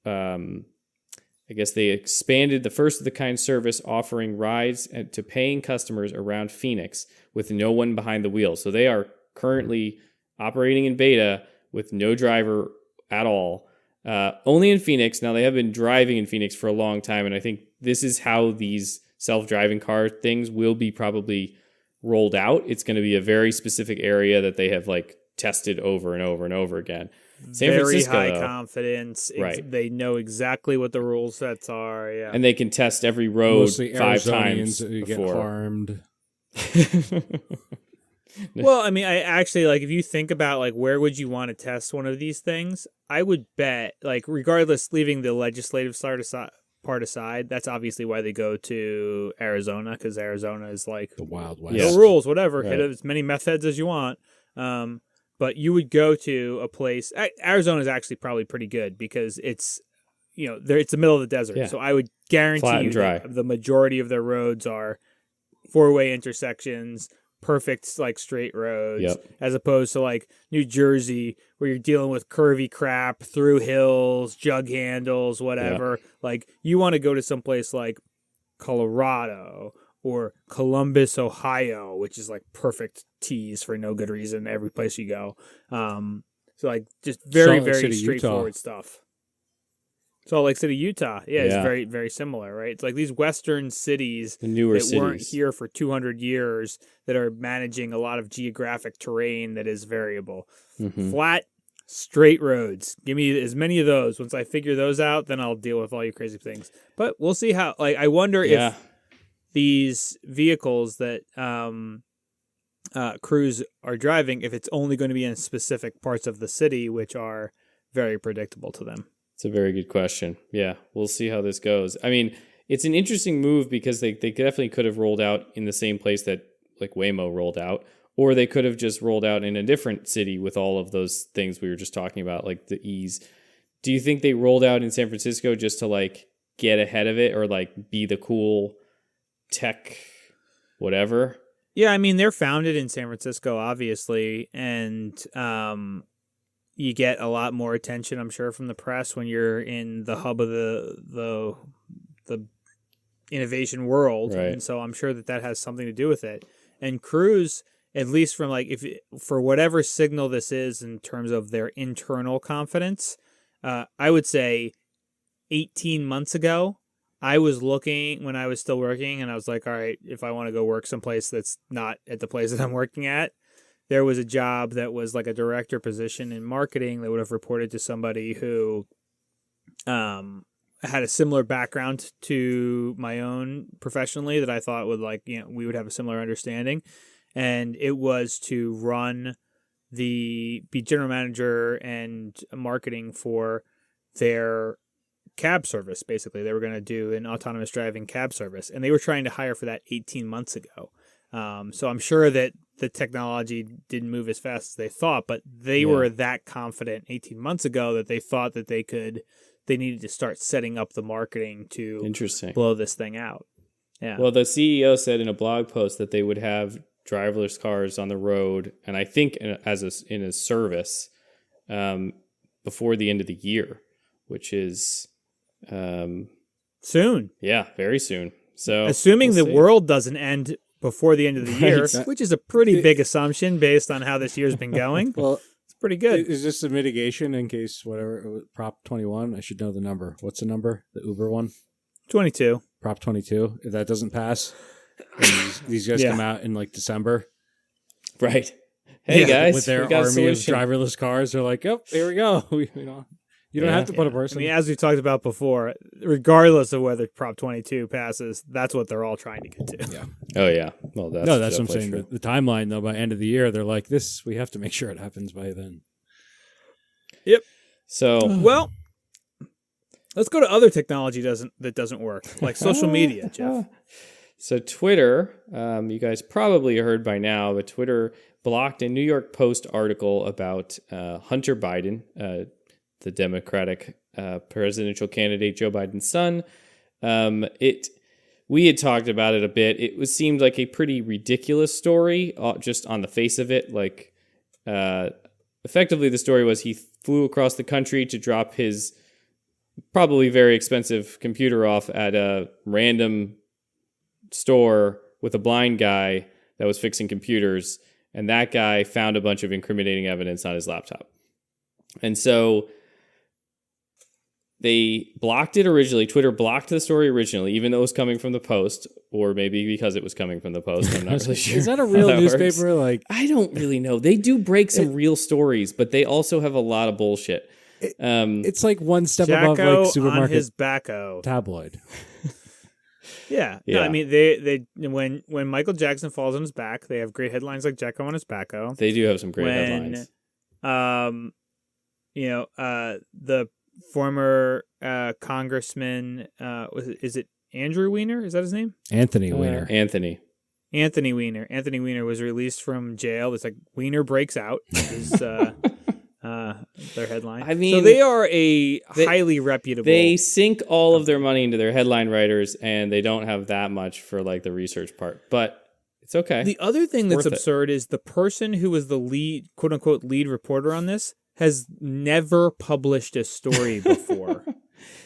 I guess they expanded the first of the kind service offering rides to paying customers around Phoenix with no one behind the wheel. So they are currently operating in beta with no driver at all. Only in Phoenix. Now, they have been driving in Phoenix for a long time, and I think this is how these self-driving car things will be probably rolled out. It's going to be a very specific area that they have like tested over and over and over again. San very Francisco, high though, confidence. Right. They know exactly what the rule sets are. Yeah. and they can test every road Mostly 5 Arizonians times who get before. harmed. Well, I mean, I actually, like, if you think about, like, where would you want to test one of these things? I would bet, like, regardless, leaving the legislative part aside, that's obviously why they go to Arizona, because Arizona is, like, The Wild West. Yeah. no rules, whatever. Right. Hit as many meth heads as you want. But you would go to a place, Arizona is actually probably pretty good, because it's, it's the middle of the desert. Yeah. So I would guarantee Flat and you dry. that the majority of their roads are 4-way intersections, perfect like straight roads, Yep. as opposed to like New Jersey where you're dealing with curvy crap through hills, jug handles, whatever. Like you want to go to some place like Colorado or Columbus, Ohio, which is like perfect tease for no good reason every place you go. So like just very, Salt Lake very City, straightforward Utah. stuff. Salt Lake City, Utah. Yeah, it's Yeah. very, very similar, right? It's like these Western cities The newer that weren't cities. here for 200 years that are managing a lot of geographic terrain that is variable. Mhm. Flat, straight roads. Give me as many of those. Once I figure those out, then I'll deal with all your crazy things. But we'll see how, like, I wonder Yeah. if these vehicles that Cruise are driving, if it's only going to be in specific parts of the city, which are very predictable to them. It's a very good question. Yeah, we'll see how this goes. I mean, it's an interesting move because they definitely could have rolled out in the same place that like Waymo rolled out, or they could have just rolled out in a different city with all of those things we were just talking about, like the ease. Do you think they rolled out in San Francisco just to like get ahead of it or like be the cool tech whatever? Yeah, I mean, they're founded in San Francisco, obviously, and you get a lot more attention, I'm sure, from the press when you're in the hub of the innovation world, Right. and so I'm sure that has something to do with it. And Cruise, at least from like for whatever signal this is in terms of their internal confidence, I would say 18 months ago, I was looking when I was still working, and I was like, all right, if I want to go work someplace that's not at the place that I'm working at, there was a job that was like a director position in marketing that would have reported to somebody who had a similar background to my own professionally that I thought would we would have a similar understanding. And it was to be general manager and marketing for their cab service. Basically, they were going to do an autonomous driving cab service, and they were trying to hire for that 18 months ago. So I'm sure that the technology didn't move as fast as they thought, but they were that confident 18 months ago that they thought that they needed to start setting up the marketing to Interesting. blow this thing out. Yeah. Well, the CEO said in a blog post that they would have driverless cars on the road, and I think in a service before the end of the year, which is soon. Yeah, very soon. So assuming we'll the see. world doesn't end before the end of the year, Right. which is a pretty big assumption based on how this year's been going. Well, it's pretty good. is this a mitigation in case whatever Prop 21? I should know the number. What's the number? The Uber one? 22. Prop 22. If that doesn't pass, and these guys Yeah. come out in like December Right. Hey guys, with their we got a army of solution. driverless cars. They're like, "Oh, here we go. You You don't Yeah. have to put a I person. mean, as we talked about before, regardless of whether Prop 22 passes, that's what they're all trying to get to. Yeah. Oh yeah. Well, that's No, that's what I'm definitely saying. true. The timeline, though, by end of the year, they're like, this, we have to make sure it happens by then. So Well, let's go to other technology that doesn't work, like social media, Jeff. So Twitter, you guys probably heard by now, but Twitter blocked a New York Post article about Hunter Biden, the Democratic presidential candidate, Joe Biden's son. We had talked about it a bit. It seemed like a pretty ridiculous story, just on the face of it. Like, effectively, the story was he flew across the country to drop his probably very expensive computer off at a random store with a blind guy that was fixing computers, and that guy found a bunch of incriminating evidence on his laptop. And so they blocked it originally. Twitter blocked the story originally, even though it was coming from the Post, or maybe because it was coming from the Post. I'm not really sure. Is that a real how that newspaper? works. Like, I don't really know. They do break some real stories, but they also have a lot of bullshit. it's like one step above Jacko like on supermarket his backo. tabloid. Yeah. No, Yeah. I mean, they when Michael Jackson falls on his back, they have great headlines like Jacko on his backo. They do have some great headlines. The former congressman, is it Andrew Weiner? Is that his name? Anthony Weiner. Anthony. Anthony Weiner. Anthony Weiner was released from jail. It's like Weiner breaks out. Is their headline. I mean, so they are highly reputable. They sink all of their money into their headline writers, and they don't have that much for like the research part. But it's okay. The other thing that's Worth it. absurd is the person who was the lead, quote unquote, lead reporter on this has never published a story before.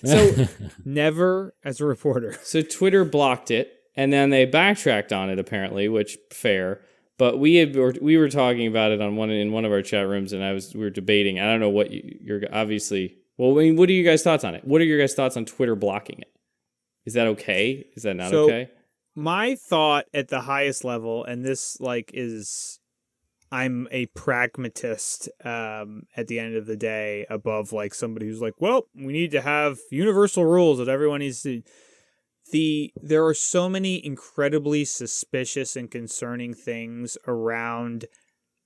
So never as a reporter. So Twitter blocked it, and then they backtracked on it apparently, which fair. But we were talking about it in one of our chat rooms, and we were debating. I don't know what you're obviously. Well, I mean, what are you guys' thoughts on it? What are your guys' thoughts on Twitter blocking it? Is that okay? Is that not okay? My thought at the highest level, and this is, I'm a pragmatist at the end of the day, above like somebody who's like, well, we need to have universal rules that everyone needs to. There are so many incredibly suspicious and concerning things around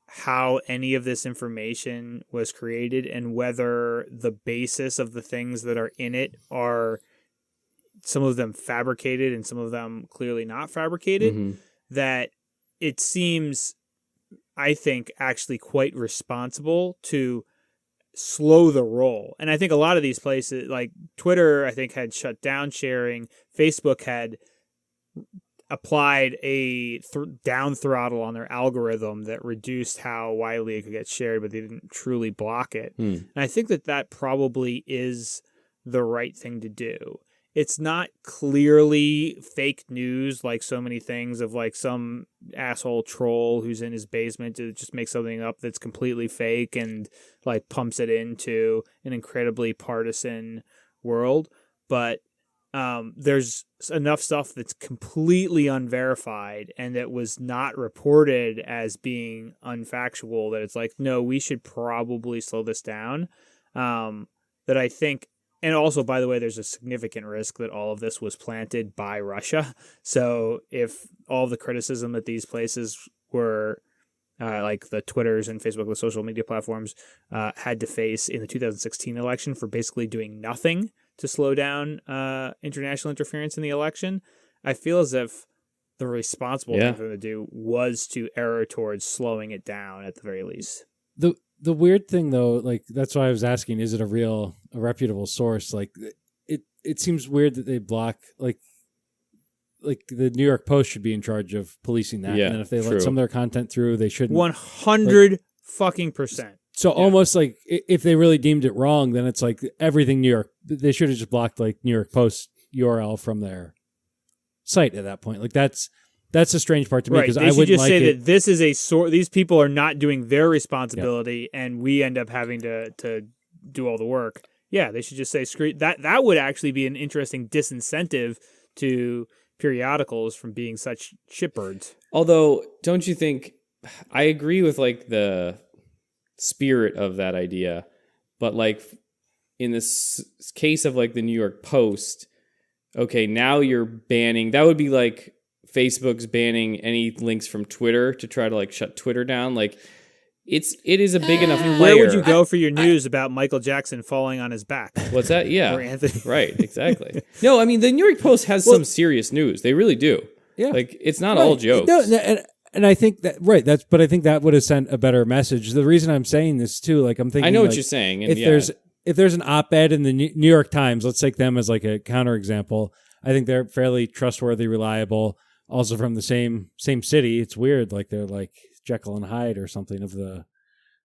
how any of this information was created and whether the basis of the things that are in it are some of them fabricated and some of them clearly not fabricated, that it seems, I think, actually quite responsible to slow the roll. And I think a lot of these places, like Twitter, I think had shut down sharing. Facebook had applied a down throttle on their algorithm that reduced how widely it could get shared, but they didn't truly block it. And I think that probably is the right thing to do. It's not clearly fake news like so many things of like some asshole troll who's in his basement to just make something up that's completely fake and like pumps it into an incredibly partisan world. But there's enough stuff that's completely unverified and that was not reported as being unfactual that it's like, no, we should probably slow this down. That I think. And also, by the way, there's a significant risk that all of this was planted by Russia. So if all the criticism that these places were, like the Twitters and Facebook, the social media platforms, had to face in the 2016 election for basically doing nothing to slow down international interference in the election, I feel as if the responsible thing for them to do was to err towards slowing it down at the very least. The weird thing though, like that's why I was asking, is it a reputable source? Like it seems weird that they block like the New York Post should be in charge of policing that. Yeah, and then if they true. let some of their content through, they shouldn't. 100%. So almost like if they really deemed it wrong, then it's like everything New York, they should have just blocked like New York Post URL from their site at that point. Like that's the strange part to me because I should wouldn't just like say it. that this is a sort. These people are not doing their responsibility, and we end up having to do all the work. Yeah, they should just say screw that. That would actually be an interesting disincentive to periodicals from being such shitbirds. Although, don't you think? I agree with like the spirit of that idea, but like in this case of like the New York Post, okay, now you're banning, that would be like Facebook's banning any links from Twitter to try to like shut Twitter down. Like it is a big enough player. Where would you go for your news about Michael Jackson falling on his back? What's that? Yeah. Or Anthony. Right, exactly. No, I mean, the New York Post has some serious news. They really do. Yeah. Like, it's not all jokes. No, and I think that, right, but I think that would have sent a better message. The reason I'm saying this too, like I'm thinking, I know what like, you're saying. And if there's an op-ed in the New York Times, let's take them as like a counterexample. I think they're fairly trustworthy, reliable, also from the same city. It's weird, like they're like Jekyll and Hyde or something of the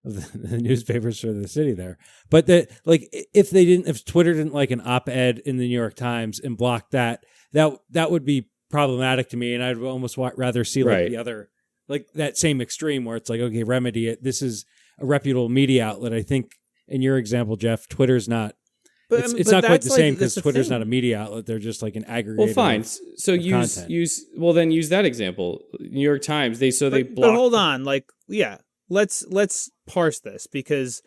newspapers for the city there. But if Twitter didn't like an op-ed in the New York Times and blocked that would be problematic to me, and I'd almost rather see like the other, like that same extreme where it's like, okay, remedy it. This is a reputable media outlet. I think in your example, Jeff, Twitter's not. But it's not quite the same because Twitter's not a media outlet. They're just like an aggregator. Well, fine. So use that example. New York Times. They blocked. But hold on, let's parse this, because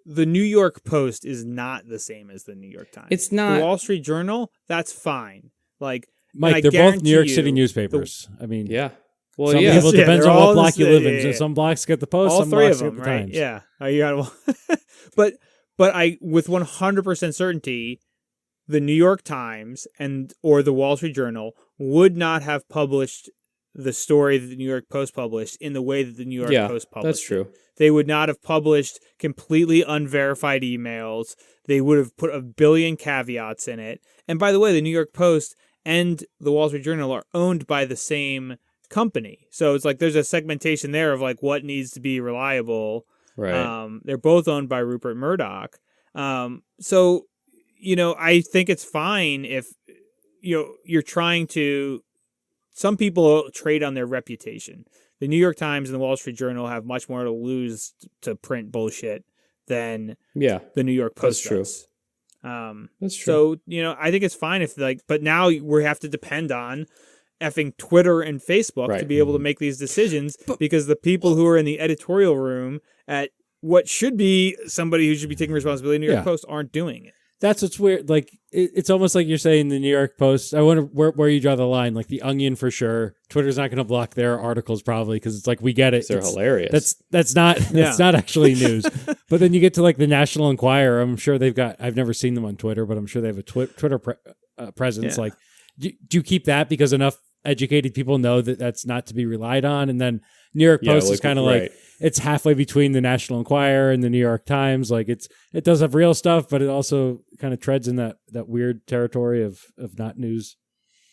the New York Post is not the same as the New York Times. It's not. The Wall Street Journal, that's fine. Like, Mike, they're both New York City newspapers. I mean, yeah. Well, some people, it depends on what block you live in. Yeah. Some blocks get the Post, all some three blocks of them, get the right? Times. Yeah. You got but I, with 100% certainty, the New York Times or the Wall Street Journal would not have published the story that the New York Post published in the way that the New York Post published. That's true. They would not have published completely unverified emails. They would have put a billion caveats in it. And by the way, the New York Post and the Wall Street Journal are owned by the same company. So it's like there's a segmentation there of like what needs to be reliable. Right. They're both owned by Rupert Murdoch. So, I think it's fine if, you're trying to, some people trade on their reputation. The New York Times and the Wall Street Journal have much more to lose to print bullshit than the New York Post does. That's true. So, I think it's fine if but now we have to depend on effing Twitter and Facebook to be able to make these decisions, because the people who are in the editorial room at what should be somebody who should be taking responsibility in the New York Post aren't doing it. That's what's weird. Like, it's almost like you're saying the New York Post. I wonder where you draw the line. Like the Onion for sure. Twitter's not going to block their articles probably because it's like, we get it. They're hilarious. That's not actually news. But then you get to like the National Enquirer. I'm sure I've never seen them on Twitter, but I'm sure they have a Twitter presence. Yeah. Like, do you keep that because enough educated people know that that's not to be relied on? And then New York Post is kind of like, it's halfway between the National Enquirer and the New York Times. Like it does have real stuff, but it also kind of treads in that weird territory of not news.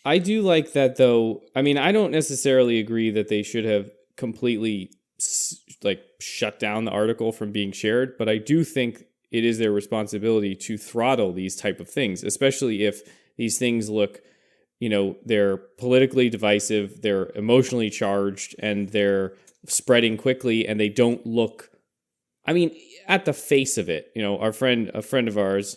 I do like that though. I mean, I don't necessarily agree that they should have completely like shut down the article from being shared, but I do think it is their responsibility to throttle these type of things, especially if these things look, they're politically divisive, they're emotionally charged, and they're spreading quickly, and they don't look, I mean, at the face of it, a friend of ours,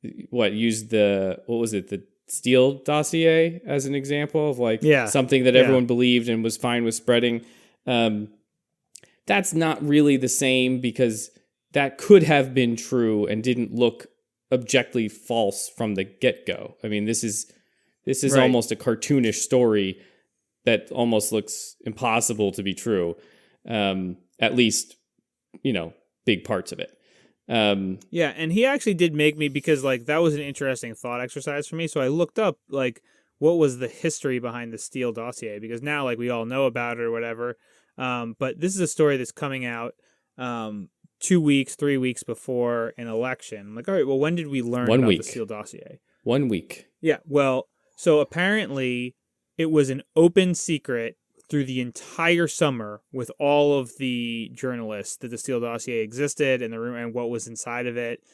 used the Steele dossier as an example of like something that everyone believed and was fine with spreading. That's not really the same, because that could have been true and didn't look objectively false from the get-go. I mean, this is almost a cartoonish story that almost looks impossible to be true. At least, big parts of it. Yeah, and he actually did make me, because like that was an interesting thought exercise for me. So I looked up like what was the history behind the Steele dossier, because now like we all know about it or whatever. But this is a story that's coming out 3 weeks before an election. I'm like, all right, well, when did we learn about the Steele dossier? 1 week. Yeah, well, so apparently it was an open secret through the entire summer with all of the journalists that the Steele dossier existed and the room and what was inside of it.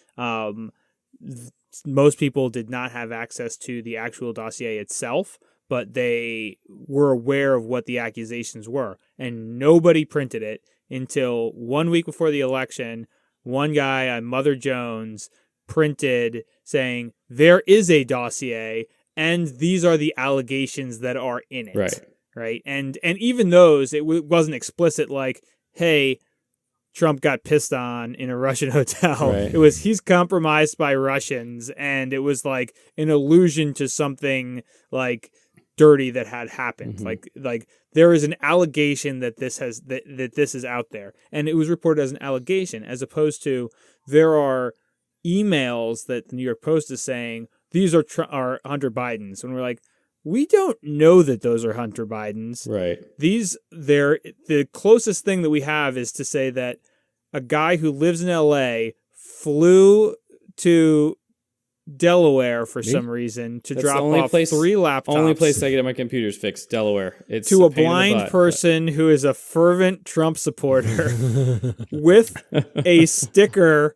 Most people did not have access to the actual dossier itself, but they were aware of what the accusations were, and nobody printed it until 1 week before the election. One guy on Mother Jones printed saying there is a dossier and these are the allegations that are in it. Right. And even those, it wasn't explicit like, hey, Trump got pissed on in a Russian hotel. Right. It was he's compromised by Russians, and it was like an allusion to something like dirty that had happened. Mm-hmm. Like there is an allegation that this has that this is out there, and it was reported as an allegation, as opposed to there are emails that the New York Post is saying these are Hunter Biden's, and we're like, we don't know that those are Hunter Biden's. Right. The closest thing that we have is to say that a guy who lives in LA flew to Delaware for some reason to drop off 3 laptops. Only place I get my computers fixed, Delaware. It's to a pain in the blind butt, person who is a fervent Trump supporter with a sticker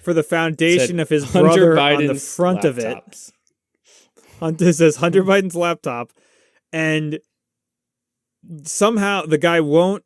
for the foundation of his Hunter brother on the Biden's front of it. It says Hunter Biden's laptop, and somehow the guy won't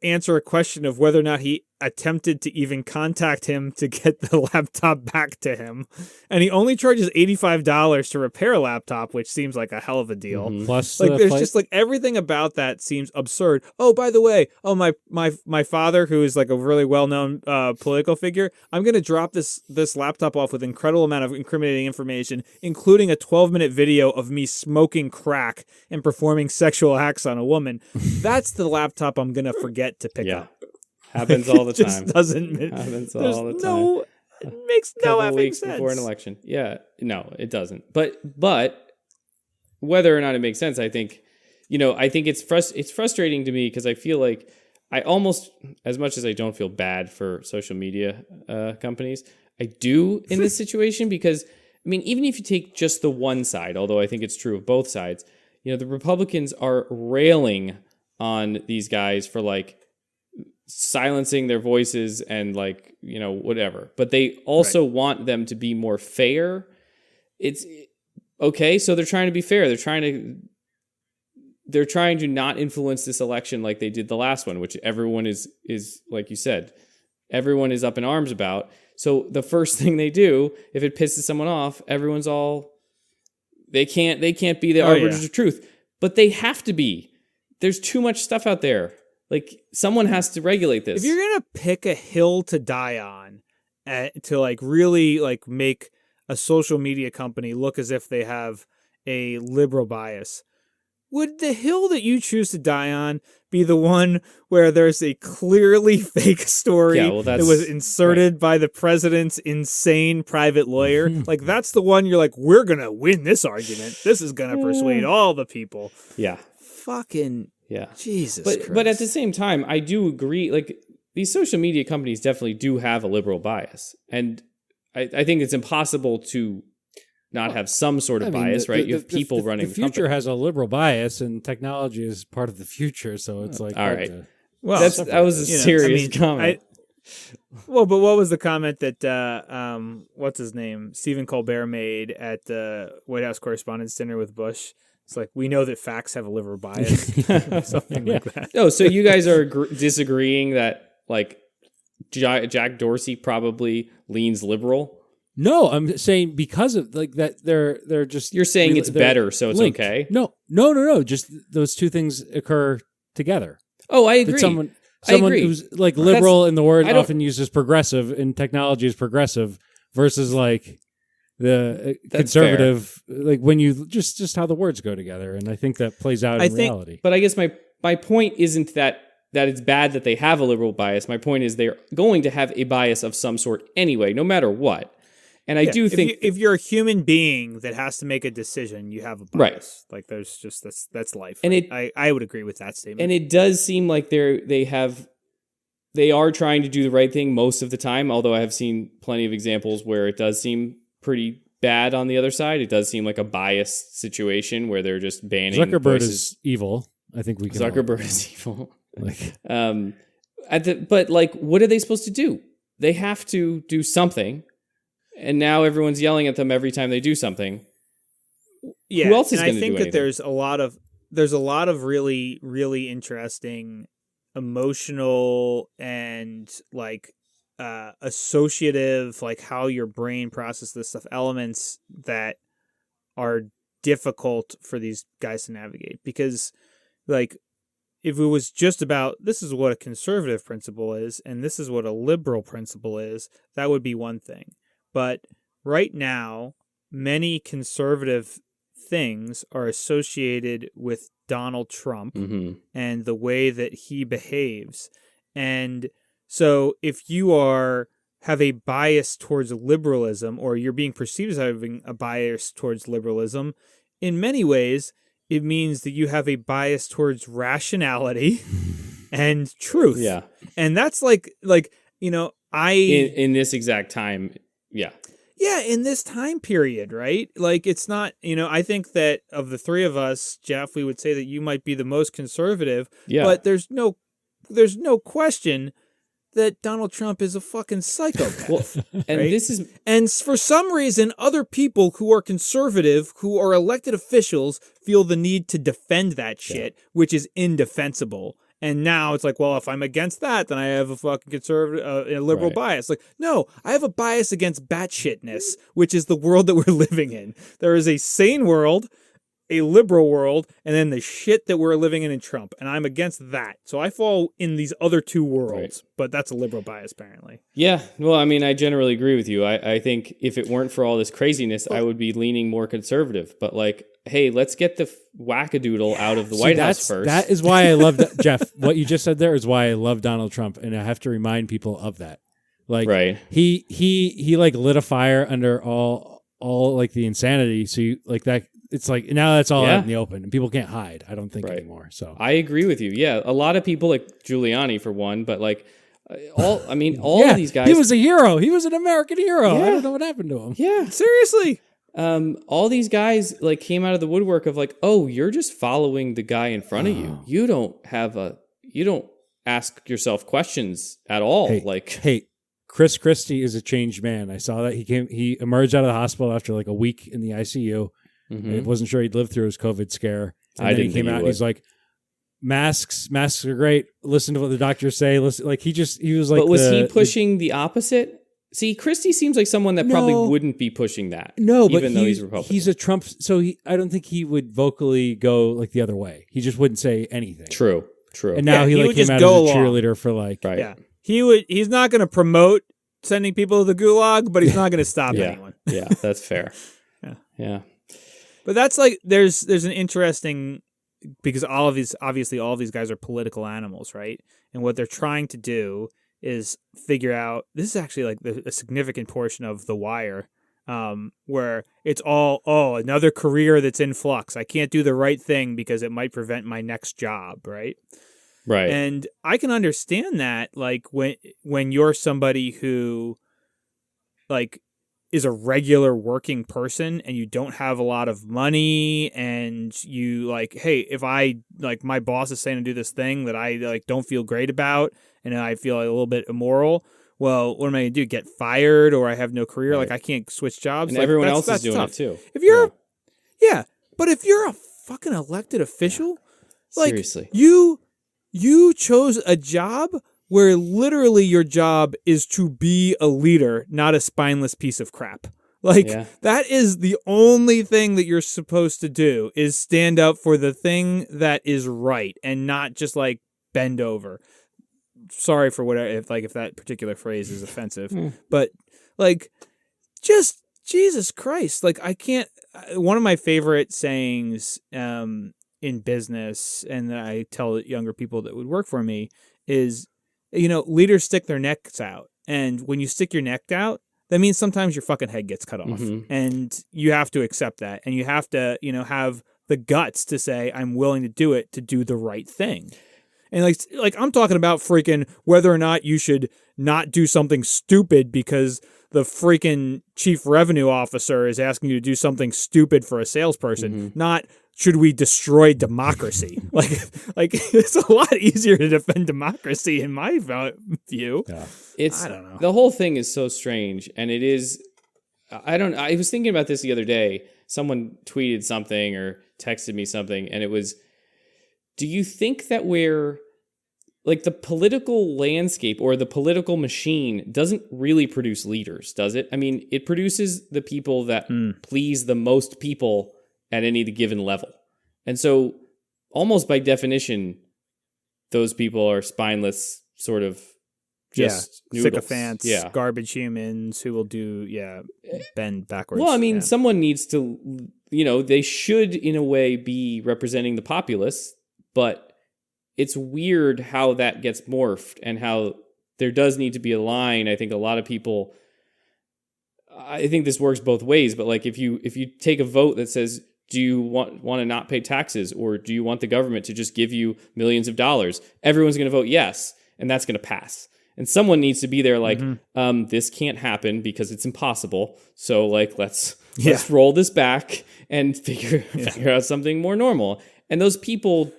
answer a question of whether or not he attempted to even contact him to get the laptop back to him. And he only charges $85 to repair a laptop, which seems like a hell of a deal. Mm-hmm. Plus, like there's just like everything about that seems absurd. Oh, by the way, my father, who is like a really well-known political figure, I'm going to drop this laptop off with incredible amount of incriminating information, including a 12-minute video of me smoking crack and performing sexual acts on a woman. That's the laptop I'm going to forget to pick up. Happens all the time. Just doesn't. Happens all the time. It makes no effing weeks sense. Before an election. Yeah, no, it doesn't. But whether or not it makes sense, I think, I think it's frustrating to me because I feel like I almost, as much as I don't feel bad for social media companies, I do in this situation because, I mean, even if you take just the one side, although I think it's true of both sides, the Republicans are railing on these guys for like silencing their voices and like, whatever. But they also want them to be more fair. It's okay. So they're trying to be fair. They're trying to not influence this election like they did the last one, which everyone is like you said, everyone is up in arms about. So the first thing they do, if it pisses someone off, everyone's all, they can't be the arbiters of truth, but they have to be. There's too much stuff out there. Like, someone has to regulate this. If you're going to pick a hill to die on to, like, really, like, make a social media company look as if they have a liberal bias, would the hill that you choose to die on be the one where there's a clearly fake story that was inserted by the president's insane private lawyer? Like, that's the one you're like, we're going to win this argument. This is going to persuade all the people. Yeah. Fucking... Yeah. Jesus Christ. But at the same time, I do agree, like, these social media companies definitely do have a liberal bias. And I think it's impossible to not have some sort of bias, right? You have people running the future company. has a liberal bias, and technology is part of the future, so it's like... All right. Well, that was a serious comment. But what was the comment that, what's his name? Stephen Colbert made at the White House Correspondents' Dinner with Bush? It's like, we know that facts have a liberal bias. Something like that. Oh, so you guys are disagreeing that, like, Jack Dorsey probably leans liberal? No, I'm saying because of, like, that they're just... You're saying it's better, so it's linked. okay? No. Just those two things occur together. Oh, I agree. Someone who's, like, liberal in the word often used as progressive, in technology is progressive, versus, like... the conservative, like when you just how the words go together, and I think that plays out in reality. But I guess my point isn't that it's bad that they have a liberal bias. My point is they're going to have a bias of some sort anyway, no matter what. And I do think if you're a human being that has to make a decision, you have a bias. Right. Like there's just that's life. And I would agree with that statement. And it does seem like they are trying to do the right thing most of the time. Although I have seen plenty of examples where it does seem pretty bad on the other side. It does seem like a biased situation where they're just banning Zuckerberg is evil. I think we can. Zuckerberg is evil. Like, but like, what are they supposed to do? They have to do something, and now everyone's yelling at them every time they do something. Yeah, who else is going to do anything? I think that there's a lot of really, really interesting emotional and like associative, like how your brain processes this stuff, elements that are difficult for these guys to navigate, because like if it was just about this is what a conservative principle is and this is what a liberal principle is, that would be one thing. But right now, many conservative things are associated with Donald Trump and the way that he behaves. And so if you have a bias towards liberalism, or you're being perceived as having a bias towards liberalism, in many ways, it means that you have a bias towards rationality and truth. Yeah. And that's like, in this exact time. Yeah. Yeah, in this time period, right? Like, it's not, I think that of the three of us, Jeff, we would say that you might be the most conservative. Yeah. But there's no question that Donald Trump is a fucking psychopath. And right? And for some reason, other people who are conservative, who are elected officials, feel the need to defend that shit, which is indefensible. And now it's like, well, if I'm against that, then I have a fucking conservative, a liberal bias. Like, no, I have a bias against batshitness, which is the world that we're living in. There is a sane world, a liberal world, and then the shit that we're living in Trump. And I'm against that. So I fall in these other two worlds, but that's a liberal bias, apparently. Yeah. Well, I mean, I generally agree with you. I think if it weren't for all this craziness, I would be leaning more conservative. But like, hey, let's get the wackadoodle out of the White House first. That is why I love that, Jeff. What you just said there is why I love Donald Trump, and I have to remind people of that. Like, he like lit a fire under all like the insanity. So you like that. It's like now that's all out in the open, and people can't hide. I don't think anymore. So I agree with you. Yeah, a lot of people, like Giuliani for one, but like all of these guys. He was a hero. He was an American hero. I don't know what happened to him. Yeah, seriously. All these guys like came out of the woodwork of like, oh, you're just following the guy in front of you. You don't ask yourself questions at all. Hey, Chris Christie is a changed man. I saw that he emerged out of the hospital after like a week in the ICU. I wasn't sure he'd lived through his COVID scare. And then he came out and he's like, masks are great. Listen to what the doctors say. Listen, like he was like. But was he pushing the opposite? See, Christie seems like someone that probably wouldn't be pushing that. No, even though he's Republican. He's a Trump, so I don't think he would vocally go like the other way. He just wouldn't say anything. True. And now he like came out as a cheerleader for like. Right. Yeah. He's not going to promote sending people to the gulag, but he's not going to stop anyone. Yeah, that's fair. Yeah. But that's like there's an interesting, because all of these guys are political animals, right? And what they're trying to do is figure out, this is actually like a significant portion of The Wire, where it's all, another career that's in flux. I can't do the right thing because it might prevent my next job, right? Right. And I can understand that, like when you're somebody who like is a regular working person and you don't have a lot of money, and you like, hey, if I like my boss is saying to do this thing that I like don't feel great about and I feel like a little bit immoral, well, what am I going to do? Get fired, or I have no career? Right. Like I can't switch jobs. And like, everyone else is doing tough. it too. If you're but if you're a fucking elected official, like seriously, you chose a job where literally your job is to be a leader, not a spineless piece of crap. Like, that is the only thing that you're supposed to do, is stand up for the thing that is right and not just, like, bend over. Sorry for whatever, if that particular phrase is offensive. But, like, just, Jesus Christ. Like, I can't, one of my favorite sayings in business, and that I tell younger people that would work for me, is, leaders stick their necks out. And when you stick your neck out, that means sometimes your fucking head gets cut off. And you have to accept that. And you have to, have the guts to say, I'm willing to do it, to do the right thing. And like I'm talking about freaking whether or not you should not do something stupid because the freaking chief revenue officer is asking you to do something stupid for a salesperson, not should we destroy democracy? like it's a lot easier to defend democracy in my view. Yeah. I don't know. The whole thing is so strange, and it is. I was thinking about this the other day. Someone tweeted something or texted me something, and it was, do you think that we're like the political landscape or the political machine doesn't really produce leaders, does it? I mean, it produces the people that please the most people at any given level. And so almost by definition, those people are spineless, sort of just noodles. Sycophants, garbage humans who will bend backwards. Well, I mean, someone needs to, they should in a way be representing the populace, but it's weird how that gets morphed and how there does need to be a line. I think a lot of people, I think this works both ways, but like if you take a vote that says, do you want to not pay taxes, or do you want the government to just give you millions of dollars? Everyone's going to vote yes, and that's going to pass. And someone needs to be there like, this can't happen because it's impossible. So like, let's roll this back and figure out something more normal. And those people,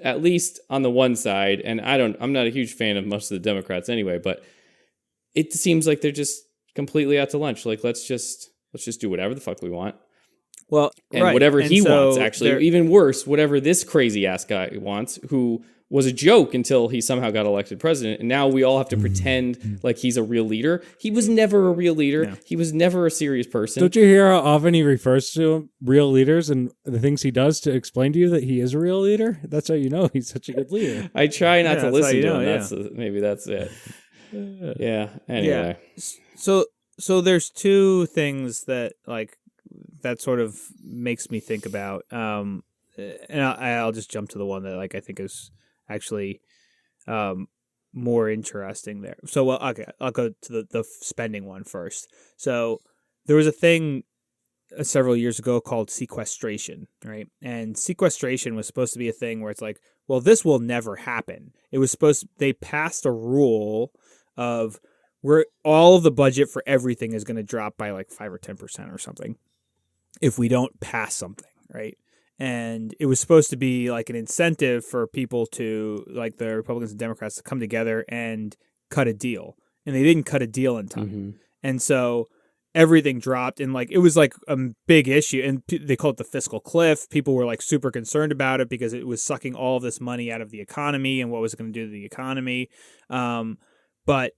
at least on the one side, and I'm not a huge fan of most of the Democrats anyway, but it seems like they're just completely out to lunch. Like, let's just do whatever the fuck we want. Well, and whatever he wants, actually, even worse, whatever this crazy ass guy wants, who was a joke until he somehow got elected president, and now we all have to pretend like he's a real leader. He was never a real leader. No. He was never a serious person. Don't you hear how often he refers to real leaders and the things he does to explain to you that he is a real leader? That's how you know he's such a good leader. I try not to listen to him. Maybe that's it. Yeah. Anyway. Yeah. So there's two things that that sort of makes me think about, and I'll just jump to the one that I think is actually more interesting there. So I'll go to the spending one first. So there was a thing several years ago called sequestration, right? And sequestration was supposed to be a thing where it's like, well, this will never happen. It was they passed a rule of where all of the budget for everything is going to drop by 5 or 10% or something if we don't pass something, right? And it was supposed to be an incentive for people to, the Republicans and Democrats, to come together and cut a deal. And they didn't cut a deal in time. Mm-hmm. And so everything dropped, and it was a big issue. And they called it the fiscal cliff. People were super concerned about it because it was sucking all of this money out of the economy and what was it going to do to the economy. But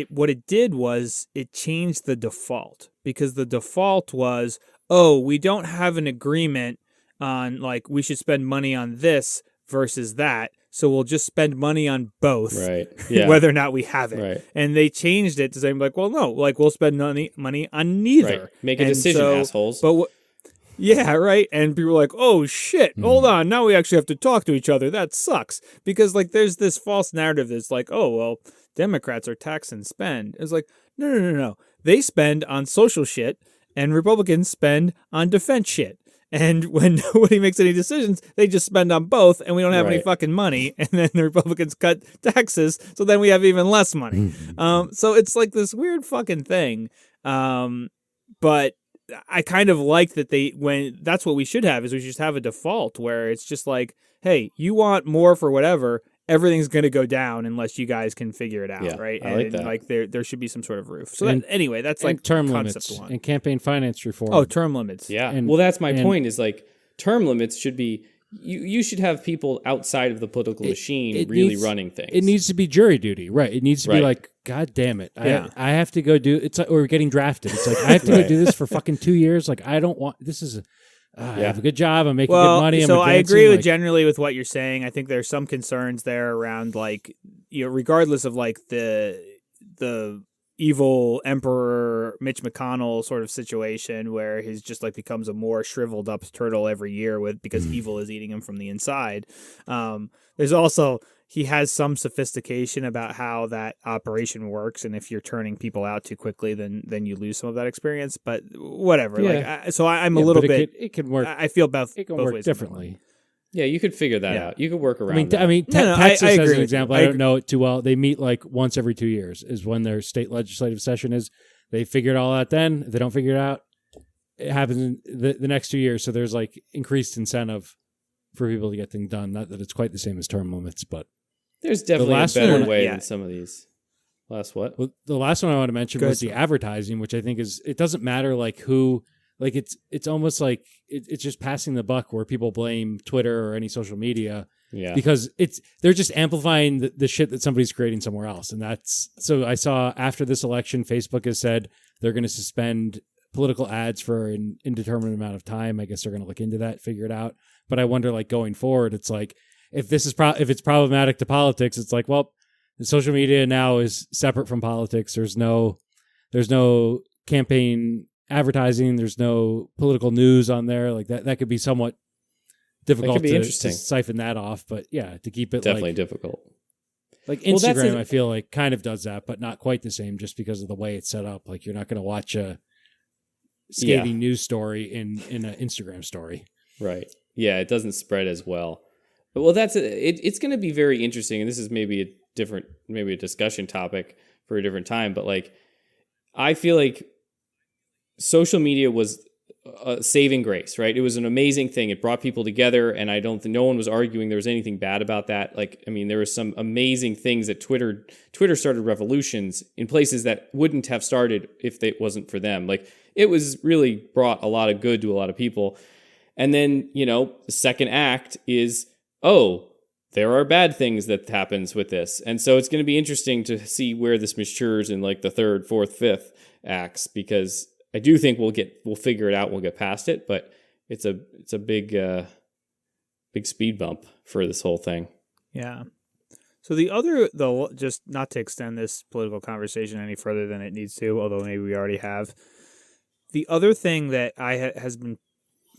what it did was it changed the default, because the default was, we don't have an agreement on we should spend money on this versus that, so we'll just spend money on both, right? Yeah. Whether or not we have it. Right. And they changed it to say well, no, we'll spend money on neither. Right. Make a decision, assholes. But yeah, right. And people were oh shit, hold on, now we actually have to talk to each other. That sucks, because there's this false narrative that's Democrats are tax and spend. It's no. They spend on social shit, and Republicans spend on defense shit. And when nobody makes any decisions, they just spend on both, and we don't have any fucking money. And then the Republicans cut taxes, so then we have even less money. So it's this weird fucking thing. But I kind of like that that's what we should have, is we should just have a default where it's just hey, you want more for whatever, everything's going to go down unless you guys can figure it out, right? I like that. There should be some sort of roof. So anyway, that's term concept limits one. And campaign finance reform. Oh, term limits. Yeah. And, that's my point, is term limits should be, you should have people outside of the political machine really running things. It needs to be jury duty, right? It needs to be God damn it. Yeah. I have to go do, it's or getting drafted. It's I have to go do this for fucking 2 years. I don't want, this is I have a good job. I'm making good money. So I agree generally with what you're saying. I think there's some concerns there around regardless of the evil Emperor Mitch McConnell sort of situation where he's just becomes a more shriveled up turtle every year because evil is eating him from the inside. There's also, he has some sophistication about how that operation works, and if you're turning people out too quickly, then you lose some of that experience. But whatever. Yeah. I'm a little bit. It can work. I feel both. It can both work ways differently. Yeah, you could figure that out. You could work around. Texas, I as agree an example, I don't know it too well. They meet once every 2 years is when their state legislative session is. They figure it all out then. If they don't figure it out, it happens in the next 2 years. So there's increased incentive for people to get things done. Not that it's quite the same as term limits, but there's definitely a better way than some of these. Last what? Well, the last one I want to mention was the advertising, which I think it doesn't matter who. It's almost it's just passing the buck where people blame Twitter or any social media, because they're just amplifying the shit that somebody's creating somewhere else. And so I saw after this election, Facebook has said they're going to suspend political ads for an indeterminate amount of time. I guess they're going to look into that, figure it out. But I wonder, going forward, it's if it's problematic to politics, it's like, well, the social media now is separate from politics. There's no campaign advertising. There's no political news on there. Like that could be somewhat difficult to siphon that off. But yeah, to keep it definitely difficult. Like Instagram, I feel like kind of does that, but not quite the same, just because of the way it's set up. Like you're not going to watch a scathing news story in an Instagram story. Right. Yeah, it doesn't spread as well. Well, it's going to be very interesting, and this is maybe a discussion topic for a different time, but like I feel like social media was a saving grace, right? It was an amazing thing. It brought people together, and I don't think no one was arguing there was anything bad about that. Like, I mean, there were some amazing things that Twitter started revolutions in places that wouldn't have started if it wasn't for them. Like, it was really brought a lot of good to a lot of people. And then, the second act is, there are bad things that happens with this. And so it's going to be interesting to see where this matures in like the third, fourth, fifth acts, because I do think we'll figure it out. We'll get past it, but it's a big speed bump for this whole thing. Yeah. So just not to extend this political conversation any further than it needs to, although maybe we already have. The other thing that has been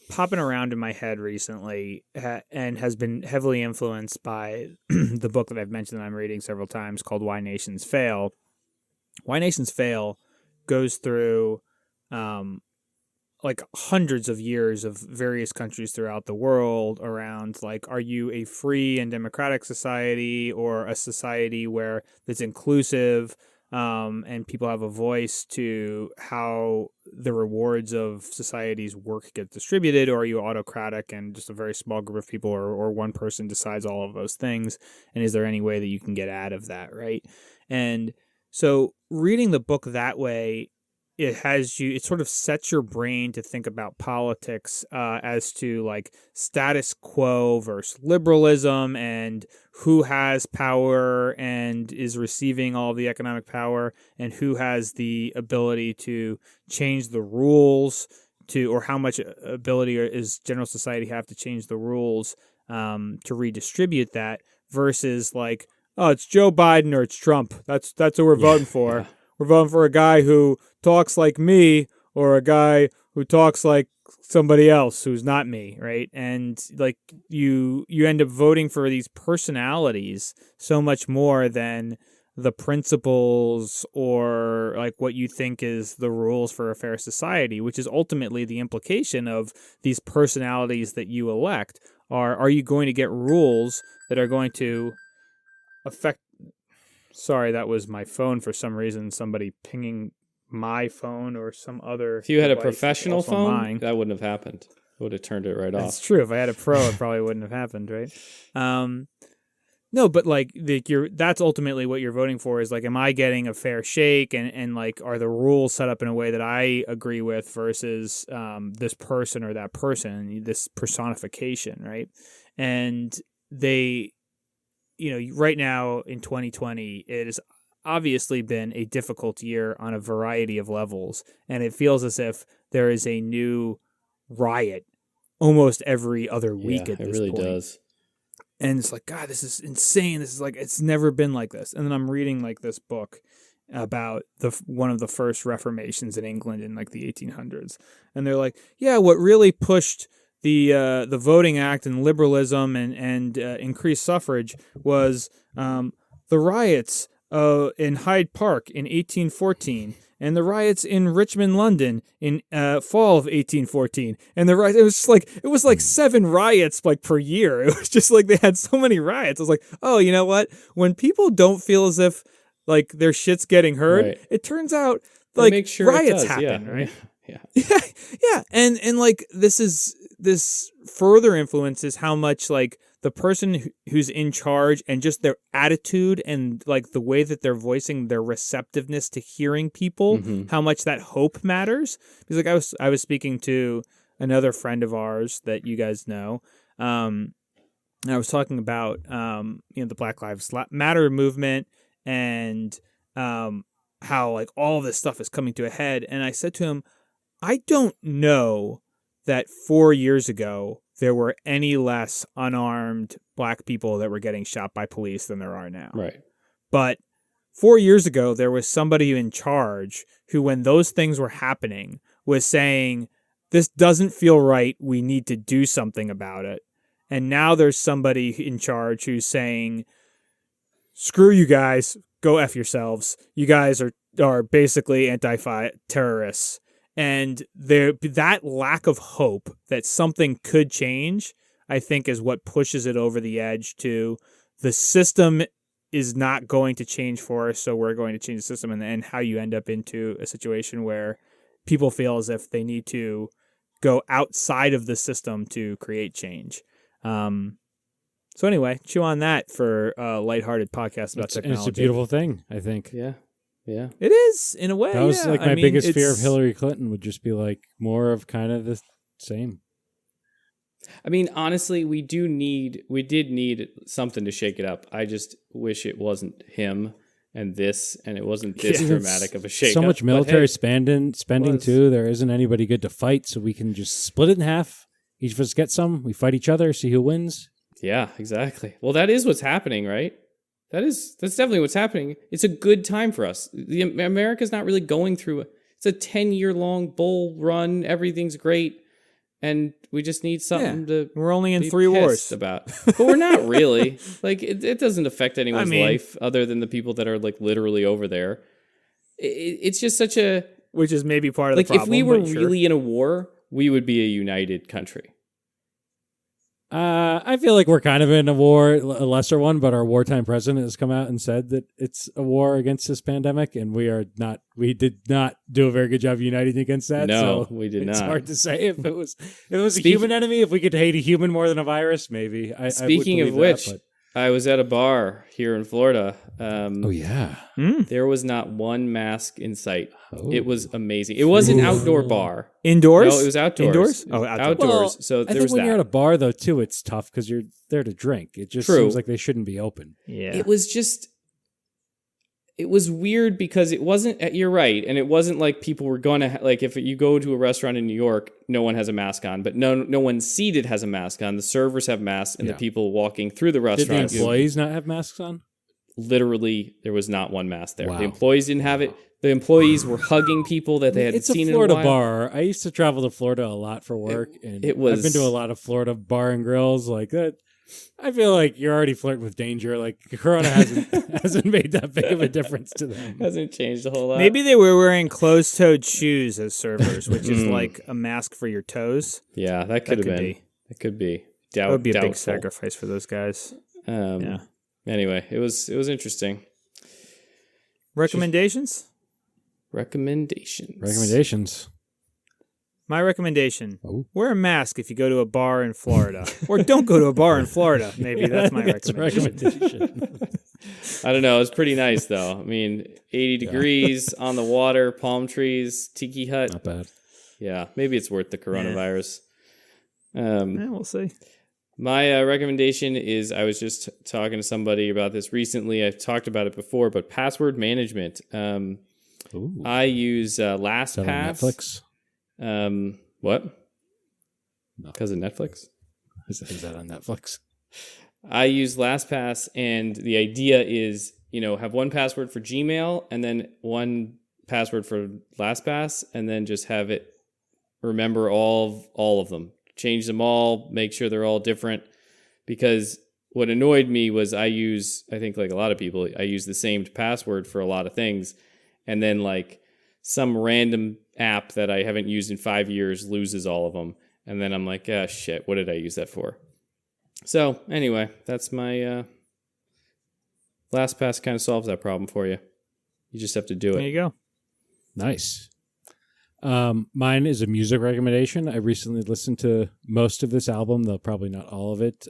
popping around in my head recently and has been heavily influenced by the book that I've mentioned that I'm reading several times called Why Nations Fail. Why Nations Fail goes through like hundreds of years of various countries throughout the world around like, are you a free and democratic society or a society where it's inclusive and people have a voice to how the rewards of society's work get distributed, or are you autocratic and just a very small group of people or one person decides all of those things? And is there any way that you can get out of that, right? And so reading the book that way, it sort of sets your brain to think about politics as to like status quo versus liberalism and who has power and is receiving all the economic power and who has the ability to change the rules or how much ability is general society have to change the rules to redistribute that versus like, oh, it's Joe Biden or it's Trump. That's what we're voting for. Yeah. We're voting for a guy who talks like me or a guy who talks like somebody else who's not me, right? And like you end up voting for these personalities so much more than the principles or like what you think is the rules for a fair society, which is ultimately the implication of these personalities that you elect. Are you going to get rules that are going to affect... Sorry, that was my phone for some reason. Somebody pinging my phone or some other... If you had a professional phone, that wouldn't have happened. I would have turned it right off. That's true. If I had a pro, it probably wouldn't have happened, right? No, but like that's ultimately what you're voting for is like, am I getting a fair shake? And like, are the rules set up in a way that I agree with versus this person or that person, this personification, right? And they... right now in 2020, it has obviously been a difficult year on a variety of levels, and it feels as if there is a new riot almost every other week at this point. It really does. And it's like, God, this is insane. This is like, it's never been like this. And then I'm reading like this book about one of the first reformations in England in like the 1800s. And they're like, yeah, what really pushed the Voting Act and liberalism and increased suffrage was the riots in Hyde Park in 1814 and the riots in Richmond, London in fall of 1814. And the riots, it was like 7 riots like per year. It was just like they had so many riots. I was like, oh, you know what? When people don't feel as if like their shit's getting heard, right, it turns out like riots happen, right? Yeah. Yeah. And like this further influences how much like the person who's in charge and just their attitude and like the way that they're voicing their receptiveness to hearing people, how much that hope matters. Because like I was speaking to another friend of ours that you guys know, and I was talking about the Black Lives Matter movement and how like all this stuff is coming to a head. And I said to him, I don't know that 4 years ago there were any less unarmed black people that were getting shot by police than there are now. Right. But 4 years ago, there was somebody in charge who, when those things were happening, was saying, this doesn't feel right. We need to do something about it. And now there's somebody in charge who's saying, screw you guys, go F yourselves. You guys are basically anti-terrorists. And that lack of hope that something could change, I think, is what pushes it over the edge to the system is not going to change for us, so we're going to change the system, and how you end up into a situation where people feel as if they need to go outside of the system to create change. So anyway, chew on that for a lighthearted podcast about technology. It's a beautiful thing, I think. Yeah. Yeah. It is, in a way. That was like I my mean, biggest fear of Hillary Clinton would just be like more of kind of the same. I mean, honestly, we did need something to shake it up. I just wish it wasn't him and it wasn't this dramatic of a shake. So much military spending was. too. There isn't anybody good to fight, so we can just split it in half. Each of us get some. We fight each other, see who wins. Yeah, exactly. Well, that is what's happening, right? That's definitely what's happening. It's a good time for us. America's not really going through it's a 10-year-long bull run. Everything's great. And we just need something to we're only in be 3 wars about. But we're not really. Like, it doesn't affect anyone's life other than the people that are like literally over there. It's just such a... Which is maybe part of the problem. Like, if we were really in a war, we would be a united country. I feel like we're kind of in a war, a lesser one, but our wartime president has come out and said that it's a war against this pandemic, and we did not do a very good job uniting against that. No, so we did it's not. It's hard to say if it was a human enemy, if we could hate a human more than a virus, maybe. Speaking of which, I was at a bar here in Florida. Oh, yeah. There was not one mask in sight. Oh. It was amazing. It was an outdoor bar. Indoors? No, it was outdoors. Indoors? Oh, outdoors. Well, so I think when you're at a bar, though, too, it's tough because you're there to drink. It just seems like they shouldn't be open. Yeah. It was weird because it wasn't, you're right, and it wasn't like people were going to, like if you go to a restaurant in New York, no one has a mask on, but no one seated has a mask on. The servers have masks, and the people walking through the restaurant. Did the employees not have masks on? Literally, there was not one mask there. Wow. The employees didn't have it. The employees were hugging people that they hadn't seen in a while. It's a Florida bar. I used to travel to Florida a lot for work, and I've been to a lot of Florida bar and grills like that. I feel like you're already flirting with danger. Like Corona hasn't made that big of a difference to them. Hasn't changed a whole lot. Maybe they were wearing closed-toed shoes as servers, which is like a mask for your toes. Yeah, that could have been. It could be. That would be a big sacrifice for those guys. Yeah. Anyway, it was interesting. Recommendations? Recommendations. My recommendation, wear a mask if you go to a bar in Florida. Or don't go to a bar in Florida. Maybe that's my recommendation. I don't know. It was pretty nice, though. I mean, 80 degrees on the water, palm trees, tiki hut. Not bad. Yeah, maybe it's worth the coronavirus. We'll see. My recommendation is, I was just talking to somebody about this recently. I've talked about it before, but password management. I use LastPass. Netflix? What? No. Because of Netflix? Is that on Netflix? I use LastPass, and the idea is, have one password for Gmail and then one password for LastPass, and then just have it remember all of them. Change them all, make sure they're all different. Because what annoyed me was I think like a lot of people, I use the same password for a lot of things, and then like some random app that I haven't used in 5 years loses all of them. And then I'm like, shit, what did I use that for? So anyway, that's my LastPass kind of solves that problem for you. You just have to do it. There you go. Nice. Mine is a music recommendation. I recently listened to most of this album, though probably not all of it.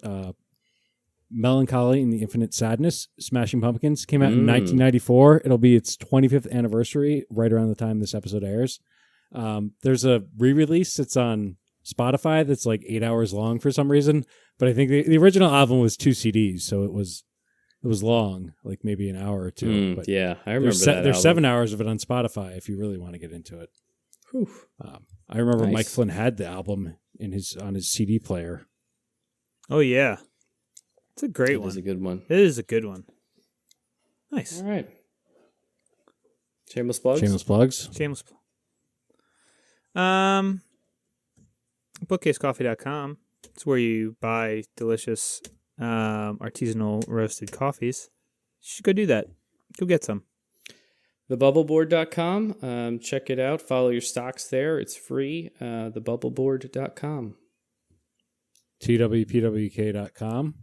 Melancholy and the Infinite Sadness, Smashing Pumpkins, came out in 1994. It'll be its 25th anniversary right around the time this episode airs. There's a re-release that's on Spotify that's like 8 hours long for some reason, but I think the original album was 2 CDs, so it was long, like maybe an hour or two. But yeah, I remember that. There's 7 hours of it on Spotify if you really want to get into it. I remember Mike Flynn had the album on his CD player Oh yeah, it's a great It one. is a good one. It is a good one. Nice. All right. Shameless plugs. Shameless plugs. Shameless. Bookcasecoffee.com. It's where you buy delicious artisanal roasted coffees. You should go do that. Go get some. Thebubbleboard.com. Check it out. Follow your stocks there. It's free. Thebubbleboard.com. twpwk.com.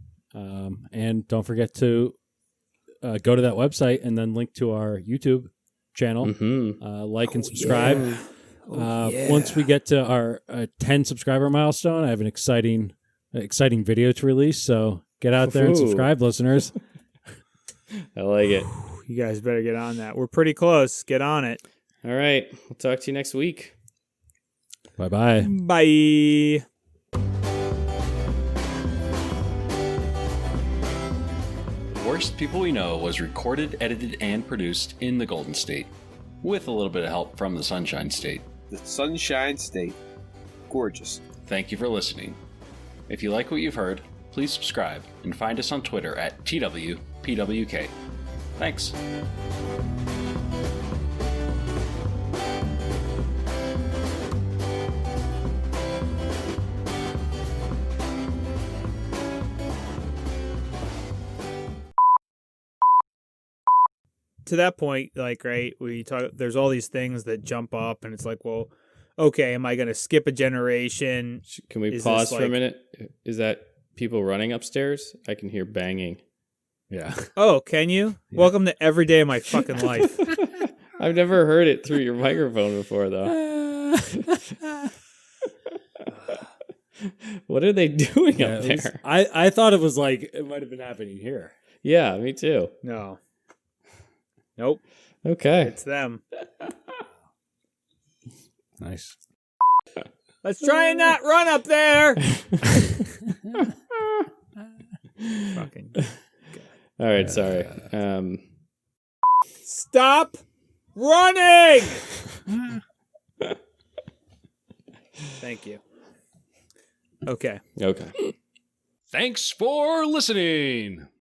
And don't forget to go to that website and then link to our YouTube channel. Like and subscribe. Yeah. Once we get to our 10 subscriber milestone, I have an exciting video to release. So get out there and subscribe, listeners. I like it. You guys better get on that. We're pretty close. Get on it. All right. We'll talk to you next week. Bye-bye. Bye. Worst People We Know was recorded, edited, and produced in the Golden State, with a little bit of help from the Sunshine State. The Sunshine State. Gorgeous. Thank you for listening. If you like what you've heard, please subscribe and find us on Twitter at TWPWK. Thanks. To that point, like, right, we talk, there's all these things that jump up, and it's like, well, okay, am I going to skip a generation? Can we Is pause this for a like- minute? Is that people running upstairs? I can hear banging. Yeah. Oh, can you? Yeah. Welcome to every day of my fucking life. I've never heard it through your microphone before, though. What are they doing Yeah, up at least- there? I thought it was like it might have been happening here. Yeah, me too. No. Nope. Okay. It's them. Nice. Let's try and not run up there. Fucking. All right, sorry. Stop running. Thank you. Okay. Okay. Thanks for listening.